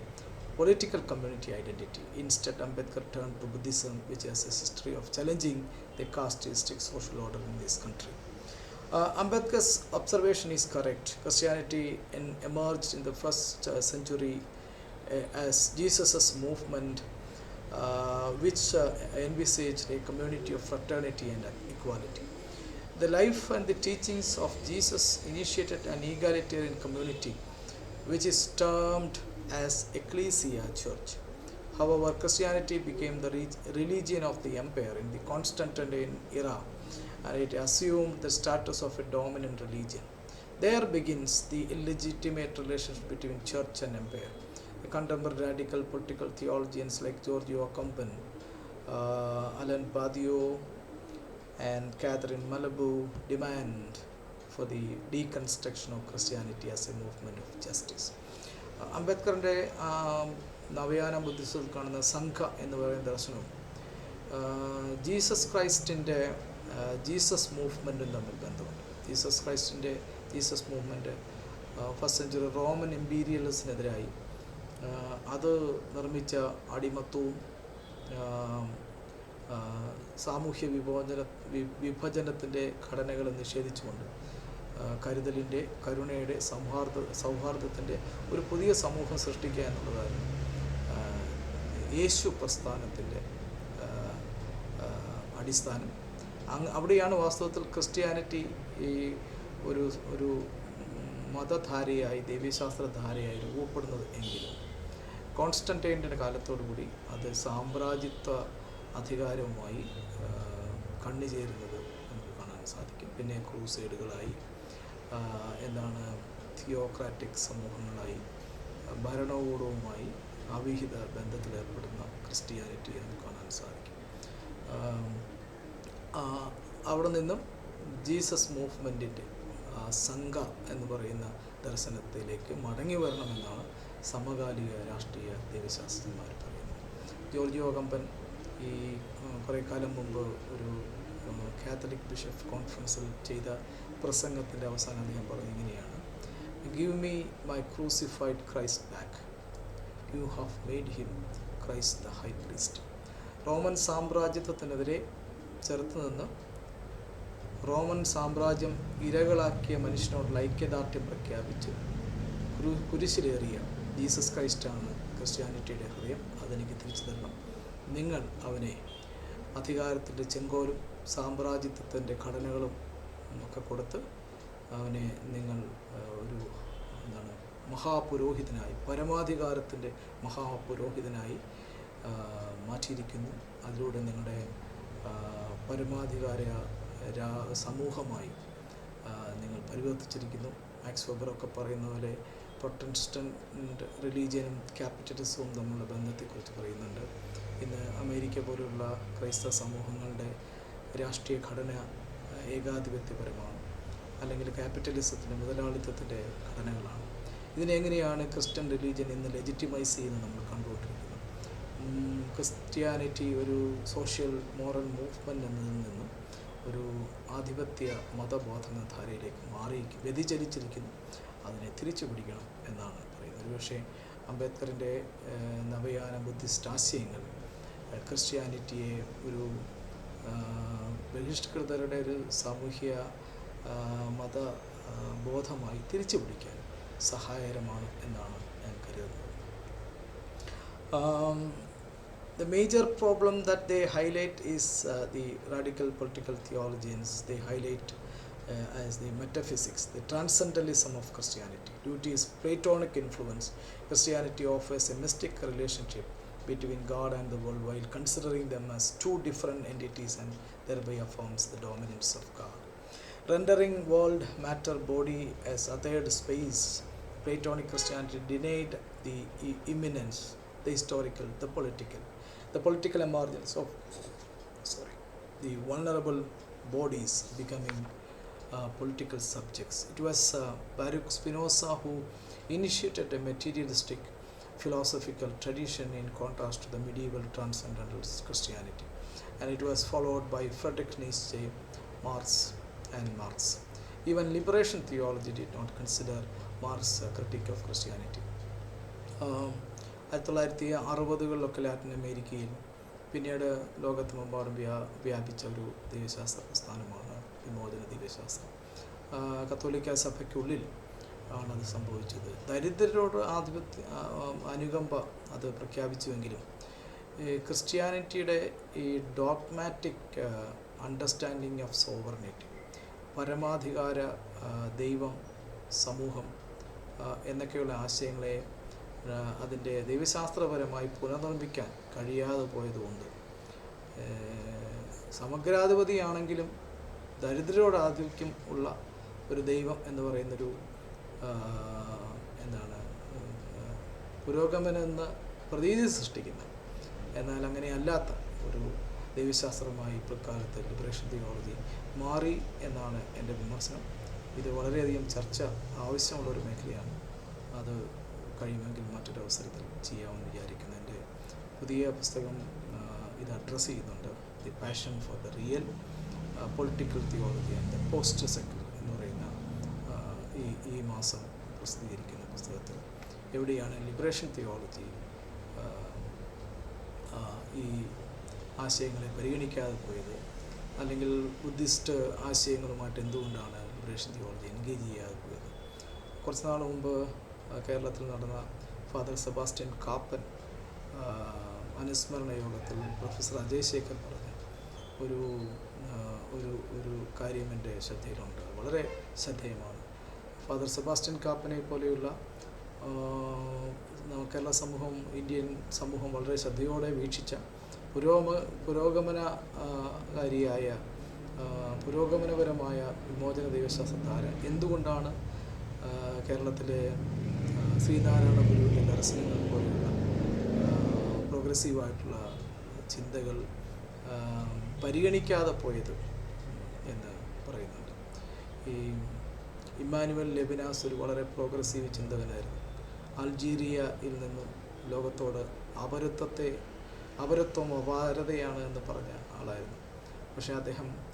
political community identity. Instead, Ambedkar turned to Buddhism, which has a history of challenging the casteistic social order in this country. Ambedkar's observation is correct. Christianity emerged in the first century as Jesus' movement, which envisaged a community of fraternity and equality. The life and the teachings of Jesus initiated an egalitarian community which is termed as Ecclesia Church. However, Christianity became the religion of the empire in the Constantine era, and it assumed the status of a dominant religion. There begins the illegitimate relationship between church and empire. The contemporary radical political theologians like Giorgio Agamben, Alan Badiou, and Catherine Malabou demand for the deconstruction of Christianity as a movement of justice. അംബേദ്കറിൻ്റെ നവയാന ബുദ്ധിസത്തിൽ കാണുന്ന സംഘ എന്ന് പറയുന്ന ദർശനവും Jesus മൂവ്മെൻറ്റും തമ്മിൽ ബന്ധമുണ്ട്. Jesus movement first century Roman ഇമ്പീരിയലിസത്തിനെതിരായി അത് നിർമ്മിച്ച അടിമത്വവും സാമൂഹ്യ വിഭജനത്തിൻ്റെ ഘടനകൾ നിഷേധിച്ചുകൊണ്ട് കരുതലിൻ്റെ, കരുണയുടെ, സൗഹാർദ്ദത്തിൻ്റെ ഒരു പുതിയ സമൂഹം സൃഷ്ടിക്കുക എന്നുള്ളതായിരുന്നു യേശു പ്രസ്ഥാനത്തിൻ്റെ അടിസ്ഥാനം. അവിടെയാണ് വാസ്തവത്തിൽ ക്രിസ്ത്യാനിറ്റി ഈ ഒരു മതധാരയായി, ദൈവശാസ്ത്രധാരയായി രൂപപ്പെടുന്നത് എങ്കിലും കോൺസ്റ്റന്റൈൻ്റെ കാലത്തോടുകൂടി അത് സാമ്രാജ്യത്വ അധികാരവുമായി കണ്ണുചേരുന്നത് നമുക്ക് കാണാൻ സാധിക്കും. പിന്നെ ക്രൂസൈഡുകളായി, തിയോക്രാറ്റിക് സമൂഹങ്ങളായി, ഭരണകൂടവുമായി അവിഹിത ബന്ധത്തിലേർപ്പെടുന്ന ക്രിസ്ത്യാനിറ്റി നമുക്ക് കാണാൻ സാധിക്കും. അവിടെ നിന്നും ജീസസ് മൂവ്മെൻറ്റിൻ്റെ സംഘ എന്ന് പറയുന്ന ദർശനത്തിലേക്ക് മടങ്ങി വരണമെന്നാണ് സമകാലിക രാഷ്ട്രീയ ദൈവശാസ്ത്രജ്ഞന്മാർ പറയുന്നത്. ജോർജിയോ അഗമ്പൻ ഈ കുറേ കാലം മുമ്പ് ഒരു കാത്തലിക് ബിഷപ്പ് കോൺഫറൻസിൽ ചെയ്ത പ്രസംഗത്തിൻ്റെ അവസാനം അദ്ദേഹം പറഞ്ഞത് ഇങ്ങനെയാണ്: give me my crucified Christ back, you have made him Christ the high priest. Roman സാമ്രാജ്യത്വത്തിനെതിരെ ചെറുത്ത് നിന്ന് റോമൻ സാമ്രാജ്യം ഇരകളാക്കിയ മനുഷ്യനോടുള്ള ഐക്യദാർഢ്യം പ്രഖ്യാപിച്ച് കുരിശിലേറിയ ജീസസ് ക്രൈസ്റ്റാണ് ക്രിസ്ത്യാനിറ്റിയുടെ ഹൃദയം. അതെനിക്ക് തിരിച്ചു തരണം. നിങ്ങൾ അവനെ അധികാരത്തിൻ്റെ ചെങ്കോലും സാമ്രാജ്യത്വത്തിൻ്റെ ഘടനകളും ഒക്കെ കൊടുത്ത് അവനെ നിങ്ങൾ ഒരു മഹാപുരോഹിതനായി, പരമാധികാരത്തിൻ്റെ മഹാപുരോഹിതനായി മാറ്റിയിരിക്കുന്നു. അതിലൂടെ നിങ്ങളുടെ പരമാധികാര സമൂഹമായി നിങ്ങൾ പരിവർത്തിച്ചിരിക്കുന്നു. മാക്സ് വെബറൊക്കെ പറയുന്ന പോലെ പ്രൊട്ടസ്റ്റന്റ് റിലീജിയനും ക്യാപിറ്റലിസവും തമ്മിലുള്ള ബന്ധത്തെക്കുറിച്ച് പറയുന്നുണ്ട്. ഇന്ന് അമേരിക്ക പോലുള്ള ക്രൈസ്തവ സമൂഹങ്ങളുടെ രാഷ്ട്രീയ ഘടന ഏകാധിപത്യപരമാണ്, അല്ലെങ്കിൽ ക്യാപിറ്റലിസത്തിൻ്റെ, മുതലാളിത്തത്തിൻ്റെ ഘടനകളാണ്. ഇതിനെങ്ങനെയാണ് ക്രിസ്ത്യൻ റിലീജിയൻ ഇന്ന് ലെജിറ്റിമൈസ് ചെയ്യുന്നത് നമ്മൾ കണ്ടുകൊണ്ടിരിക്കുന്നത്. ക്രിസ്ത്യാനിറ്റി ഒരു സോഷ്യൽ മോറൽ മൂവ്മെൻറ്റ് എന്നതിൽ നിന്നും ഒരു ആധിപത്യ മതബോധനധാരയിലേക്ക് വ്യതിചലിച്ചിരിക്കുന്നു. അതിനെ തിരിച്ചു പിടിക്കണം എന്നാണ് പറയുന്നത്. ഒരുപക്ഷെ അംബേദ്കറിൻ്റെ നവയാന ബുദ്ധിസ്റ്റ് ആശയങ്ങൾ ക്രിസ്ത്യാനിറ്റിയെ ഒരു ബഹിഷ്കൃതരുടെ ഒരു സാമൂഹ്യ മതബോധമായി തിരിച്ചു പിടിക്കാൻ സഹായകരമാണ് എന്നാണ് ഞാൻ കരുതുന്നത്. The major problem that they highlight is the radical political theologians. They highlight as the metaphysics, the transcendentalism of Christianity. Due to its Platonic influence, Christianity offers a mystic relationship between God and the world while considering them as two different entities, and thereby affirms the dominance of God. Rendering world, matter, body as othered space, Platonic Christianity denied the immanence, the historical, the political emergence of the vulnerable bodies becoming political subjects. It was Baruch Spinoza who initiated a materialistic philosophical tradition in contrast to the medieval transcendental Christianity, and it was followed by Friedrich Nietzsche, Marx. Even liberation theology did not consider Marx's critique of Christianity. 1960-കളിലൊക്കെ ലാറ്റിൻ അമേരിക്കയിൽ, പിന്നീട് ലോകത്തുമെമ്പാടും വ്യാപിച്ച ഒരു ദൈവശാസ്ത്ര പ്രസ്ഥാനമാണ് വിമോചന ദൈവശാസ്ത്രം. കത്തോലിക്ക സഭയ്ക്കുള്ളിൽ ആണത് സംഭവിച്ചത്. ദരിദ്രരോട് അനുകമ്പ അത് പ്രഖ്യാപിച്ചുവെങ്കിലും ക്രിസ്ത്യാനിറ്റിയുടെ ഈ ഡോഗ്മാറ്റിക് അണ്ടർസ്റ്റാൻഡിങ് ഓഫ് സോവറിനിറ്റി, പരമാധികാര ദൈവം, സമൂഹം എന്നൊക്കെയുള്ള ആശയങ്ങളെ അതിൻ്റെ ദൈവശാസ്ത്രപരമായി പുനർനിർമ്മിക്കാൻ കഴിയാതെ പോയതുകൊണ്ട് സമഗ്രാധിപതിയാണെങ്കിലും ദരിദ്രരോട് ആധിക്യം ഉള്ള ഒരു ദൈവം എന്ന് പറയുന്നൊരു എന്താണ് പുരോഗമനെന്ന് പ്രതീതി സൃഷ്ടിക്കുന്ന, എന്നാൽ അങ്ങനെ അല്ലാത്ത ഒരു ദൈവശാസ്ത്രമായി പിൽക്കാലത്ത് ലിബറേഷൻ തിയോളജി മാറി എന്നാണ് എൻ്റെ വിമർശനം. ഇത് വളരെയധികം ചർച്ച ആവശ്യമുള്ളൊരു മേഖലയാണ്. അത് കഴിയുമെങ്കിൽ മറ്റൊരു അവസരത്തിൽ ചെയ്യാമെന്ന് വിചാരിക്കുന്നു. എൻ്റെ പുതിയ പുസ്തകം ഇത് അഡ്രസ്സ് ചെയ്യുന്നുണ്ട്. The passion for the real political theology and the post secular എന്ന് പറയുന്ന ഈ മാസം പ്രസിദ്ധീകരിക്കുന്ന പുസ്തകത്തിൽ എവിടെയാണ് ലിബറേഷൻ തിയോളജി ഈ ആശയങ്ങളെ പരിഗണിക്കാതെ പോയത്, അല്ലെങ്കിൽ ബുദ്ധിസ്റ്റ് ആശയങ്ങളുമായിട്ട് എന്തുകൊണ്ടാണ് ലിബറേഷൻ തിയോളജി എൻഗേജ് ചെയ്യാതെ പോയത്. കുറച്ച് നാൾ മുമ്പ് കേരളത്തിൽ നടന്ന ഫാദർ സെബാസ്റ്റ്യൻ കാപ്പൻ അനുസ്മരണ യോഗത്തിൽ പ്രൊഫസർ അജയ് ശേഖർ പറഞ്ഞ ഒരു ഒരു ഒരു കാര്യം എൻ്റെ ശ്രദ്ധയിലുണ്ട്. വളരെ ശ്രദ്ധേയമാണ്. ഫാദർ സെബാസ്റ്റ്യൻ കാപ്പനെ പോലെയുള്ള കേരള സമൂഹം, ഇന്ത്യൻ സമൂഹം വളരെ ശ്രദ്ധയോടെ വീക്ഷിച്ച പുരോഗമനകാരിയായ പുരോഗമനപരമായ വിമോചന ദൈവശാസ്ത്രധാര എന്തുകൊണ്ടാണ് കേരളത്തിലെ ശ്രീനാരായണ ഗുരുവിൻ്റെ ദർശനങ്ങൾ പോലെയുള്ള പ്രോഗ്രസീവായിട്ടുള്ള ചിന്തകൾ പരിഗണിക്കാതെ പോയത് എന്ന് പറയുന്നുണ്ട്. ഈ ഇമ്മാനുവൽ ലെബിനാസ് ഒരു വളരെ പ്രോഗ്രസീവ് ചിന്തകനായിരുന്നു. അൾജീരിയയിൽ നിന്നും ലോകത്തോട് അപരത്വം അപാരതയാണ് എന്ന് പറഞ്ഞ ആളായിരുന്നു. പക്ഷേ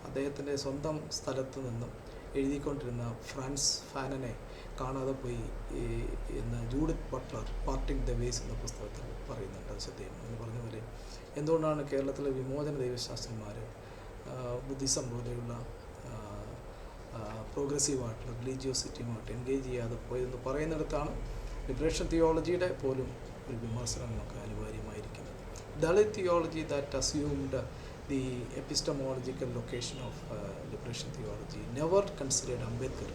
അദ്ദേഹത്തിൻ്റെ സ്വന്തം സ്ഥലത്ത് നിന്നും എഴുതിക്കൊണ്ടിരുന്ന ഫ്രാൻസ് ഫാനനെ കാണാതെ പോയി എന്ന് Judith Butler parting the ways എന്ന പുസ്തകത്തിൽ പറയുന്നുണ്ട്. അത് ശ്രദ്ധേയം. എന്ന് പറഞ്ഞ പോലെ എന്തുകൊണ്ടാണ് കേരളത്തിലെ വിമോചന ദൈവശാസ്ത്രന്മാർ ബുദ്ധിസം പോലെയുള്ള പ്രോഗ്രസീവായിട്ടുള്ള റിലീജിയോസിറ്റിയുമായിട്ട് എൻഗേജ് ചെയ്യാതെ പോയതെന്ന് പറയുന്നിടത്താണ് ലിബറേഷൻ തിയോളജിയുടെ പോലും ഒരു വിമർശനം നമുക്ക് അനിവാര്യമായിരിക്കുന്നത്. Dalit theology that assumed the epistemological location of liberation theology never considered Ambedkar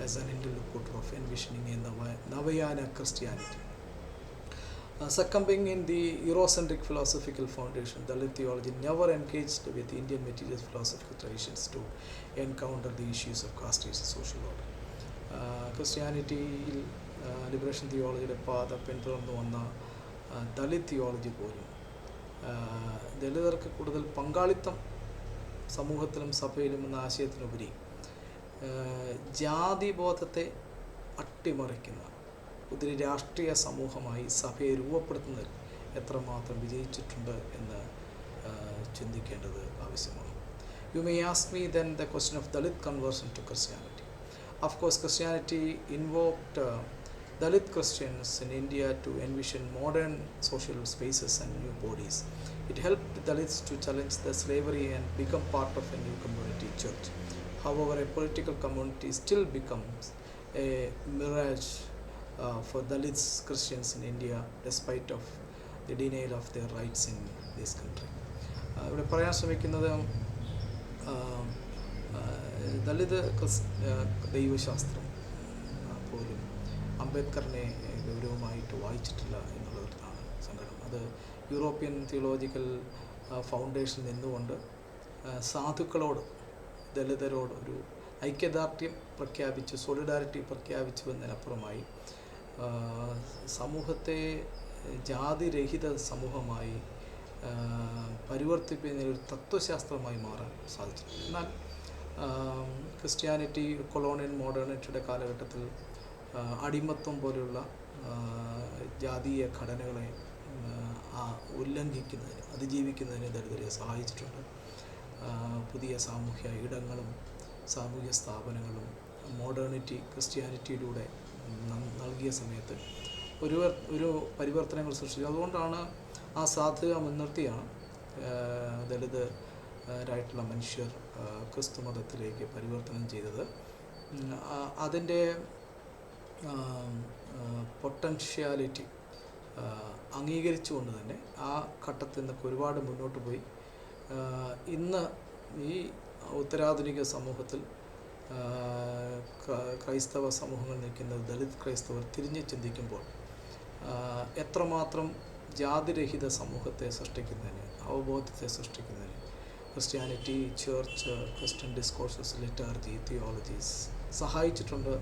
as an interlocutor of envisioning a Navayana Christianity. Succumbing in the Eurocentric philosophical foundation, Dalit theology never engaged with Indian materialist philosophical traditions to encounter the issues of caste and social order. ക്രിസ്ത്യാനിറ്റിയിൽ liberation തിയോളജിയുടെ പാത പിന്തുടർന്നു വന്ന Dalit theology പോലും ദളിതർക്ക് കൂടുതൽ പങ്കാളിത്തം സമൂഹത്തിലും സഭയിലും എന്ന ആശയത്തിനുപരി ജാതിബോധത്തെ അട്ടിമറിക്കുന്ന ഒരു രാഷ്ട്രീയ സമൂഹമായി സഭയെ രൂപപ്പെടുത്തുന്നതിൽ എത്രമാത്രം വിജയിച്ചിട്ടുണ്ട് എന്ന് ചിന്തിക്കേണ്ടത് ആവശ്യമാണ്. You may ask me then the question of Dalit conversion to Christianity. Of course, Christianity invoked Dalit Christians in India to envision modern social spaces and new bodies. It helped Dalits to challenge the slavery and become part of a new community church. However, a political community still becomes a mirage for Dalits Christians in India despite of the denial of their rights in this country. ഇവിടെ പറയാൻ ശ്രമിക്കുന്നത് ദളിത് ദൈവശാസ്ത്രം പോലും അംബേദ്കറിനെ ഗൗരവമായിട്ട് വായിച്ചിട്ടില്ല എന്നുള്ളതാണ് സങ്കടം. അത് European theological ഫൗണ്ടേഷനിൽ നിന്നുകൊണ്ട് സാധുക്കളോട്, ദളിതരോട് ഒരു ഐക്യദാർഢ്യം പ്രഖ്യാപിച്ചു, സോളിഡാരിറ്റി പ്രഖ്യാപിച്ചു എന്നതിനപ്പുറമായി സമൂഹത്തെ ജാതിരഹിത സമൂഹമായി പരിവർത്തിപ്പിക്കുന്ന ഒരു തത്വശാസ്ത്രമായി മാറാൻ സാധിച്ചിട്ടുണ്ട്. എന്നാൽ ക്രിസ്ത്യാനിറ്റി കൊളോണിയൽ മോഡേണിറ്റിയുടെ കാലഘട്ടത്തിൽ അടിമത്വം പോലെയുള്ള ജാതീയ ഘടനകളെ ഉല്ലംഘിക്കുന്നതിന്, അതിജീവിക്കുന്നതിന് ദളിതരെ സഹായിച്ചിട്ടുണ്ട്. പുതിയ സാമൂഹ്യ ഇടങ്ങളും സാമൂഹ്യ സ്ഥാപനങ്ങളും മോഡേണിറ്റി ക്രിസ്ത്യാനിറ്റിയിലൂടെ നൽകിയ സമയത്ത് ഒരു പരിവർത്തനങ്ങൾ സൃഷ്ടിച്ചു. അതുകൊണ്ടാണ് ആ സാധ്യത മുൻനിർത്തിയാണ് ദളിതരായിട്ടുള്ള മനുഷ്യർ ക്രിസ്തു മതത്തിലേക്ക് പരിവർത്തനം ചെയ്തത്. അതിൻ്റെ പൊട്ടൻഷ്യാലിറ്റി അംഗീകരിച്ചുകൊണ്ട് തന്നെ ആ ഘട്ടത്തിൽ നിന്നൊക്കെ ഒരുപാട് മുന്നോട്ട് പോയി ഇന്ന് ഈ ഉത്തരാധുനിക സമൂഹത്തിൽ ക്രൈസ്തവ സമൂഹങ്ങൾ നിൽക്കുന്നത് ദളിത് ക്രൈസ്തവർ തിരിഞ്ഞ് ചിന്തിക്കുമ്പോൾ എത്രമാത്രം ജാതിരഹിത സമൂഹത്തെ സൃഷ്ടിക്കുന്നതിന്, അവബോധത്തെ സൃഷ്ടിക്കുന്നതിന് Christianity, church, Christian discourses, ലിറ്റാർജി, theologies സഹായിച്ചിട്ടുണ്ട്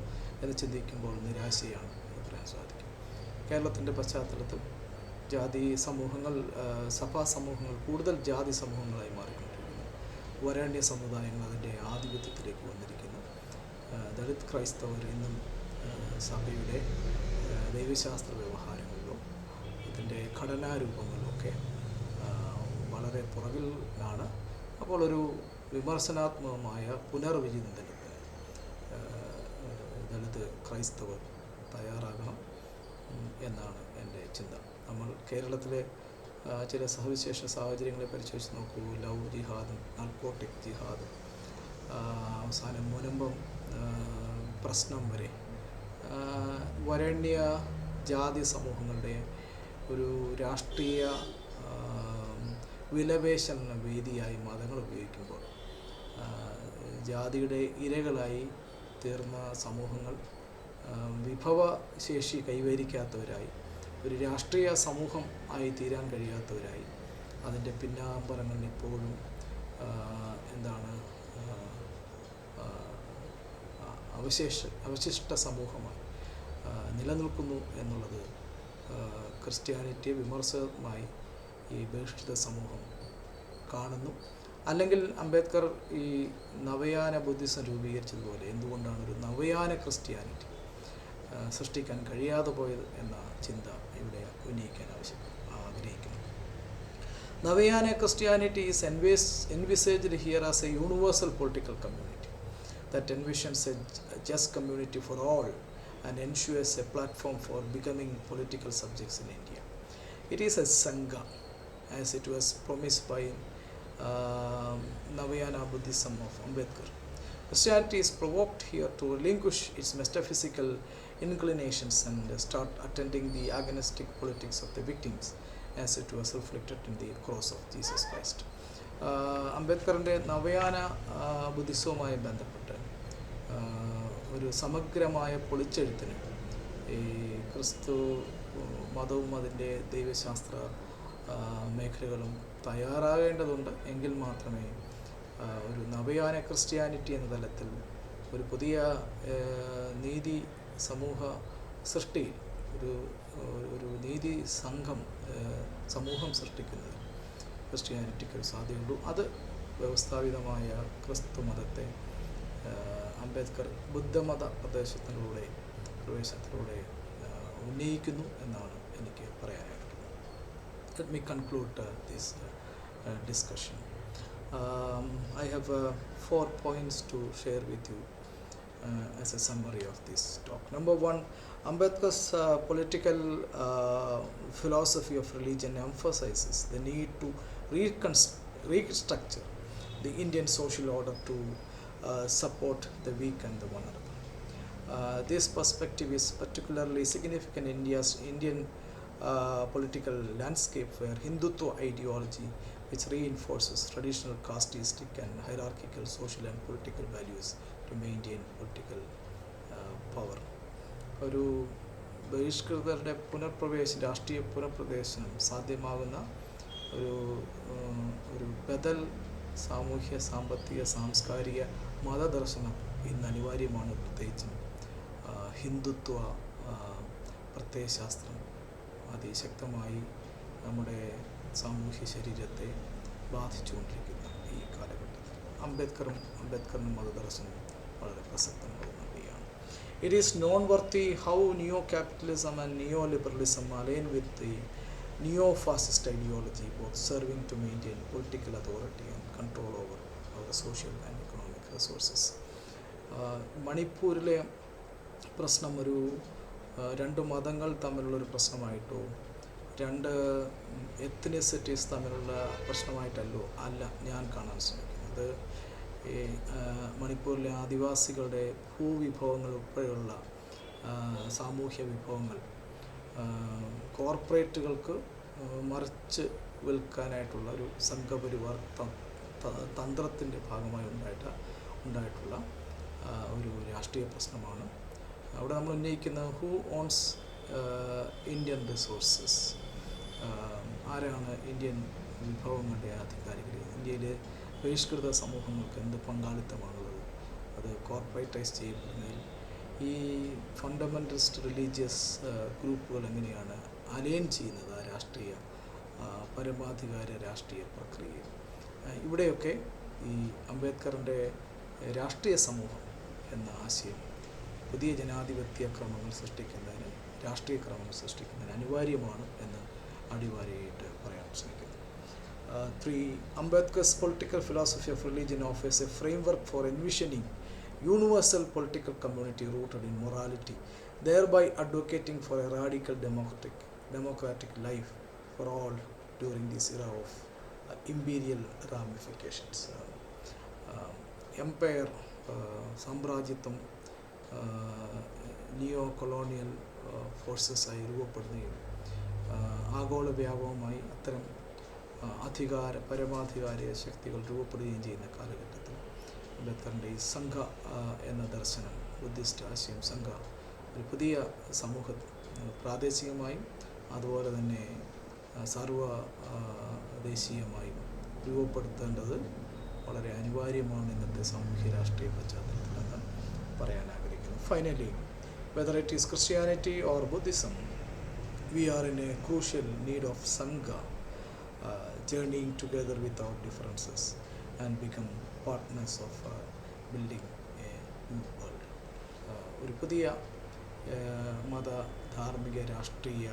എന്ന് ചിന്തിക്കുമ്പോൾ നിരാശയാണ് എന്ന് പറയാൻ സാധിക്കും. കേരളത്തിൻ്റെ പശ്ചാത്തലത്തിൽ ജാതി സമൂഹങ്ങൾ, സഭാ സമൂഹങ്ങൾ കൂടുതൽ ജാതി സമൂഹങ്ങളായി മാറിക്കൊണ്ടിരിക്കുന്നു. വരേണ്യ സമുദായങ്ങൾ അതിൻ്റെ ആധിപത്യത്തിലേക്ക് വന്നിരിക്കുന്നു. ദളിത് ക്രൈസ്തവർ ഇന്നും സഭയുടെ ദൈവശാസ്ത്ര വ്യവഹാരങ്ങളിലും ഇതിൻ്റെ ഘടനാരൂപങ്ങളിലൊക്കെ വളരെ പുറകിലാണ്. അപ്പോൾ ഒരു വിമർശനാത്മകമായ പുനർവിചിന്തനത്തിന് ദളിത് ക്രൈസ്തവർ തയ്യാറാകണം എന്നാണ് എൻ്റെ ചിന്ത. നമ്മൾ കേരളത്തിലെ ചില സവിശേഷ സാഹചര്യങ്ങളെ പരിശോധിച്ച് നോക്കൂ. ലവ് ജിഹാദും നാർക്കോട്ടിക് ജിഹാദും അവസാനം മുനമ്പം പ്രശ്നം വരെ വരേണ്യ ജാതി സമൂഹങ്ങളുടെ ഒരു രാഷ്ട്രീയ വിലപേശന വേദിയായി മതങ്ങൾ ഉപയോഗിക്കുമ്പോൾ ജാതിയുടെ ഇരകളായി തീർന്ന സമൂഹങ്ങൾ വിഭവശേഷി കൈവരിക്കാത്തവരായി, ഒരു രാഷ്ട്രീയ സമൂഹം ആയി തീരാൻ കഴിയാത്തവരായി, അതിൻ്റെ പിന്നാമ്പറങ്ങളിൽ ഇപ്പോഴും അവശിഷ്ട സമൂഹമായി നിലനിൽക്കുന്നു എന്നുള്ളത് ക്രിസ്ത്യാനിറ്റിയെ വിമർശകമായി ഈ ബഹിഷ്കൃത സമൂഹം കാണുന്നു. അല്ലെങ്കിൽ അംബേദ്കർ ഈ നവയാന ബുദ്ധിസം രൂപീകരിച്ചതുപോലെ എന്തുകൊണ്ടാണ് ഒരു നവയാന ക്രിസ്ത്യാനിറ്റി സൃഷ്ടിക്കാൻ കഴിയാതെ പോയത് എന്ന ചിന്ത ഇവിടെ ഉന്നയിക്കാൻ ആഗ്രഹിക്കുന്നു. നവയാന Christianity is envisaged here as a universal political community that envisions a just community for all and ensures a platform for becoming political subjects in India. It is a Sangha, as it was promised by Navayana Buddhism of Ambedkar. Christianity is provoked here to relinquish its metaphysical inclinations and start attending the agonistic politics of the victims, as it was reflected in the cross of Jesus Christ. അംബേദ്കറിൻ്റെ നവയാന ബുദ്ധിസവുമായി ബന്ധപ്പെട്ട് ഒരു സമഗ്രമായ പൊളിച്ചെഴുത്തിന് ഈ ക്രിസ്തു മതവും അതിൻ്റെ ദൈവശാസ്ത്ര മേഖലകളും തയ്യാറാകേണ്ടതുണ്ട്. എങ്കിൽ മാത്രമേ ഒരു നവയാന ക്രിസ്ത്യാനിറ്റി എന്ന തലത്തിൽ ഒരു പുതിയ നീതി സമൂഹ സൃഷ്ടിയിൽ ഒരു നീതി സമൂഹം സൃഷ്ടിക്കുന്നത് ക്രിസ്ത്യാനിറ്റിക്ക് ഒരു സാധ്യതയുള്ളൂ. അത് വ്യവസ്ഥാപിതമായ ക്രിസ്തു മതത്തെ അംബേദ്കർ ബുദ്ധമത പ്രവേശനത്തിലൂടെ ഉന്നയിക്കുന്നു എന്നാണ് എനിക്ക് പറയാനായിട്ടുള്ളത്. Let me conclude this discussion. I have 4 points to share with you as a summary of this talk. Number 1, Ambedkar's political philosophy of religion emphasizes the need to restructure the Indian social order to support the weak and the vulnerable. This perspective is particularly significant in Indian political landscape, where Hindutva ideology, which reinforces traditional casteistic and hierarchical social and political values to maintain political power. ഒരു ബഹിഷ്കൃതരുടെ രാഷ്ട്രീയ പുനഃപ്രവേശനം സാധ്യമാകുന്ന ഒരു ബദൽ സാമൂഹ്യ, സാമ്പത്തിക, സാംസ്കാരിക മതദർശനം ഇന്ന് അനിവാര്യമാണ്. പ്രത്യേകിച്ചും ഹിന്ദുത്വ പ്രത്യയശാസ്ത്രം അതിശക്തമായി നമ്മുടെ സാമൂഹ്യ ശരീരത്തെ ബാധിച്ചുകൊണ്ടിരിക്കുന്ന ഈ കാലഘട്ടത്തിൽ അംബേദ്കറിനും മതദർശനവും വളരെ പ്രസക്തമാകുന്നവയാണ്. It is noteworthy how neo-capitalism and neoliberalism align with the neo-fascist ideology, both serving to maintain political authority and control over our social and economic resources. മണിപ്പൂരിലെ പ്രശ്നം ഒരു രണ്ട് മതങ്ങൾ തമ്മിലുള്ളൊരു പ്രശ്നമായിട്ടോ രണ്ട് എത്നിസിറ്റീസ് തമ്മിലുള്ള പ്രശ്നമായിട്ടല്ലോ ഞാൻ കാണാൻ ശ്രമിക്കുന്നത്. ഈ മണിപ്പൂരിലെ ആദിവാസികളുടെ ഭൂവിഭവങ്ങൾ ഉൾപ്പെടെയുള്ള സാമൂഹ്യ വിഭവങ്ങൾ കോർപ്പറേറ്റുകൾക്ക് മറിച്ച് വിൽക്കാനായിട്ടുള്ള ഒരു സംഘപരിവാർ തന്ത്രത്തിൻ്റെ ഭാഗമായി ഉണ്ടായിട്ടുള്ള ഒരു രാഷ്ട്രീയ പ്രശ്നമാണ്. അവിടെ നമ്മൾ ഉന്നയിക്കുന്ന ഹൂ ഓൺസ് ഇന്ത്യൻ റിസോഴ്സസ്, ആരാണ് ഇന്ത്യൻ വിഭവങ്ങളുടെ അധികാരികൾ, ഇന്ത്യയിലെ ബഹിഷ്കൃത സമൂഹങ്ങൾക്ക് എന്ത് പങ്കാളിത്തമാണുള്ളത്, അത് കോർപ്പറേറ്റൈസ് ചെയ്യപ്പെടുന്നതിൽ ഈ ഫണ്ടമെൻ്റലിസ്റ്റ് റിലീജിയസ് ഗ്രൂപ്പുകൾ എങ്ങനെയാണ് അലൈൻ ചെയ്യുന്നത് ആ രാഷ്ട്രീയ പരമാധികാര രാഷ്ട്രീയ പ്രക്രിയ. ഇവിടെയൊക്കെ ഈ അംബേദ്കറിൻ്റെ രാഷ്ട്രീയ സമൂഹം എന്ന ആശയം പുതിയ ജനാധിപത്യ ക്രമങ്ങൾ സൃഷ്ടിക്കുന്നതിന്, രാഷ്ട്രീയ ക്രമങ്ങൾ സൃഷ്ടിക്കുന്നതിന് അനിവാര്യമാണ് എന്ന് അടിവാരയായിട്ട് പറയാൻ ശ്രമിക്കുന്നു. 3. Ambedkar's political philosophy of religion offers a framework for envisioning universal political community rooted in morality, thereby advocating for a radical democratic life for all during this era of imperial ramifications. Empire, സാമ്രാജ്യത്വം, നിയോ colonial ഫോഴ്സസായി രൂപപ്പെടുകയും ആഗോള വ്യാപകമായി അത്തരം പരമാധികാര ശക്തികൾ രൂപപ്പെടുകയും ചെയ്യുന്ന കാലഘട്ടത്തിൽ അംബേദ്കറിൻ്റെ ഈ സംഘ എന്ന ദർശനം, ബുദ്ധിസ്റ്റ് ആശയം സംഘ, ഒരു പുതിയ സമൂഹം പ്രാദേശികമായും അതുപോലെ തന്നെ സർവദേശീയമായും രൂപപ്പെടുത്തേണ്ടത് വളരെ അനിവാര്യമാണ് ഇന്നത്തെ സാമൂഹ്യ രാഷ്ട്രീയ പശ്ചാത്തലത്തിലെന്ന് പറയാൻ ആഗ്രഹിക്കുന്നു. Finally, whether it is Christianity or Buddhism, we are in a crucial need of Sangha, journeying together without differences and become partners of building a new world. ഒരു പുതിയ മത, ധാർമ്മിക, രാഷ്ട്രീയ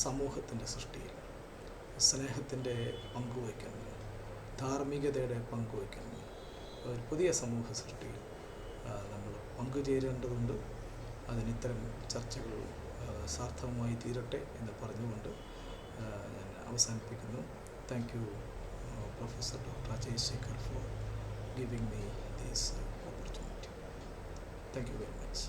സമൂഹത്തിൻ്റെ സൃഷ്ടിയിൽ സ്നേഹത്തിൻ്റെ പങ്കുവയ്ക്കുന്നത്, ധാർമ്മികതയുടെ പങ്കുവയ്ക്കുന്നത്, ഒരു പുതിയ സമൂഹ സൃഷ്ടിയിൽ നമ്മൾ പങ്കുചേരേണ്ടതുണ്ട്. അതിനിത്തരം ചർച്ചകൾ സാർത്ഥകമായി തീരട്ടെ എന്ന് പറഞ്ഞുകൊണ്ട് ഞാൻ അവസാനിപ്പിക്കുന്നു. Thank you professor doctor Ajay Shekhar for giving me this opportunity. Thank you very much.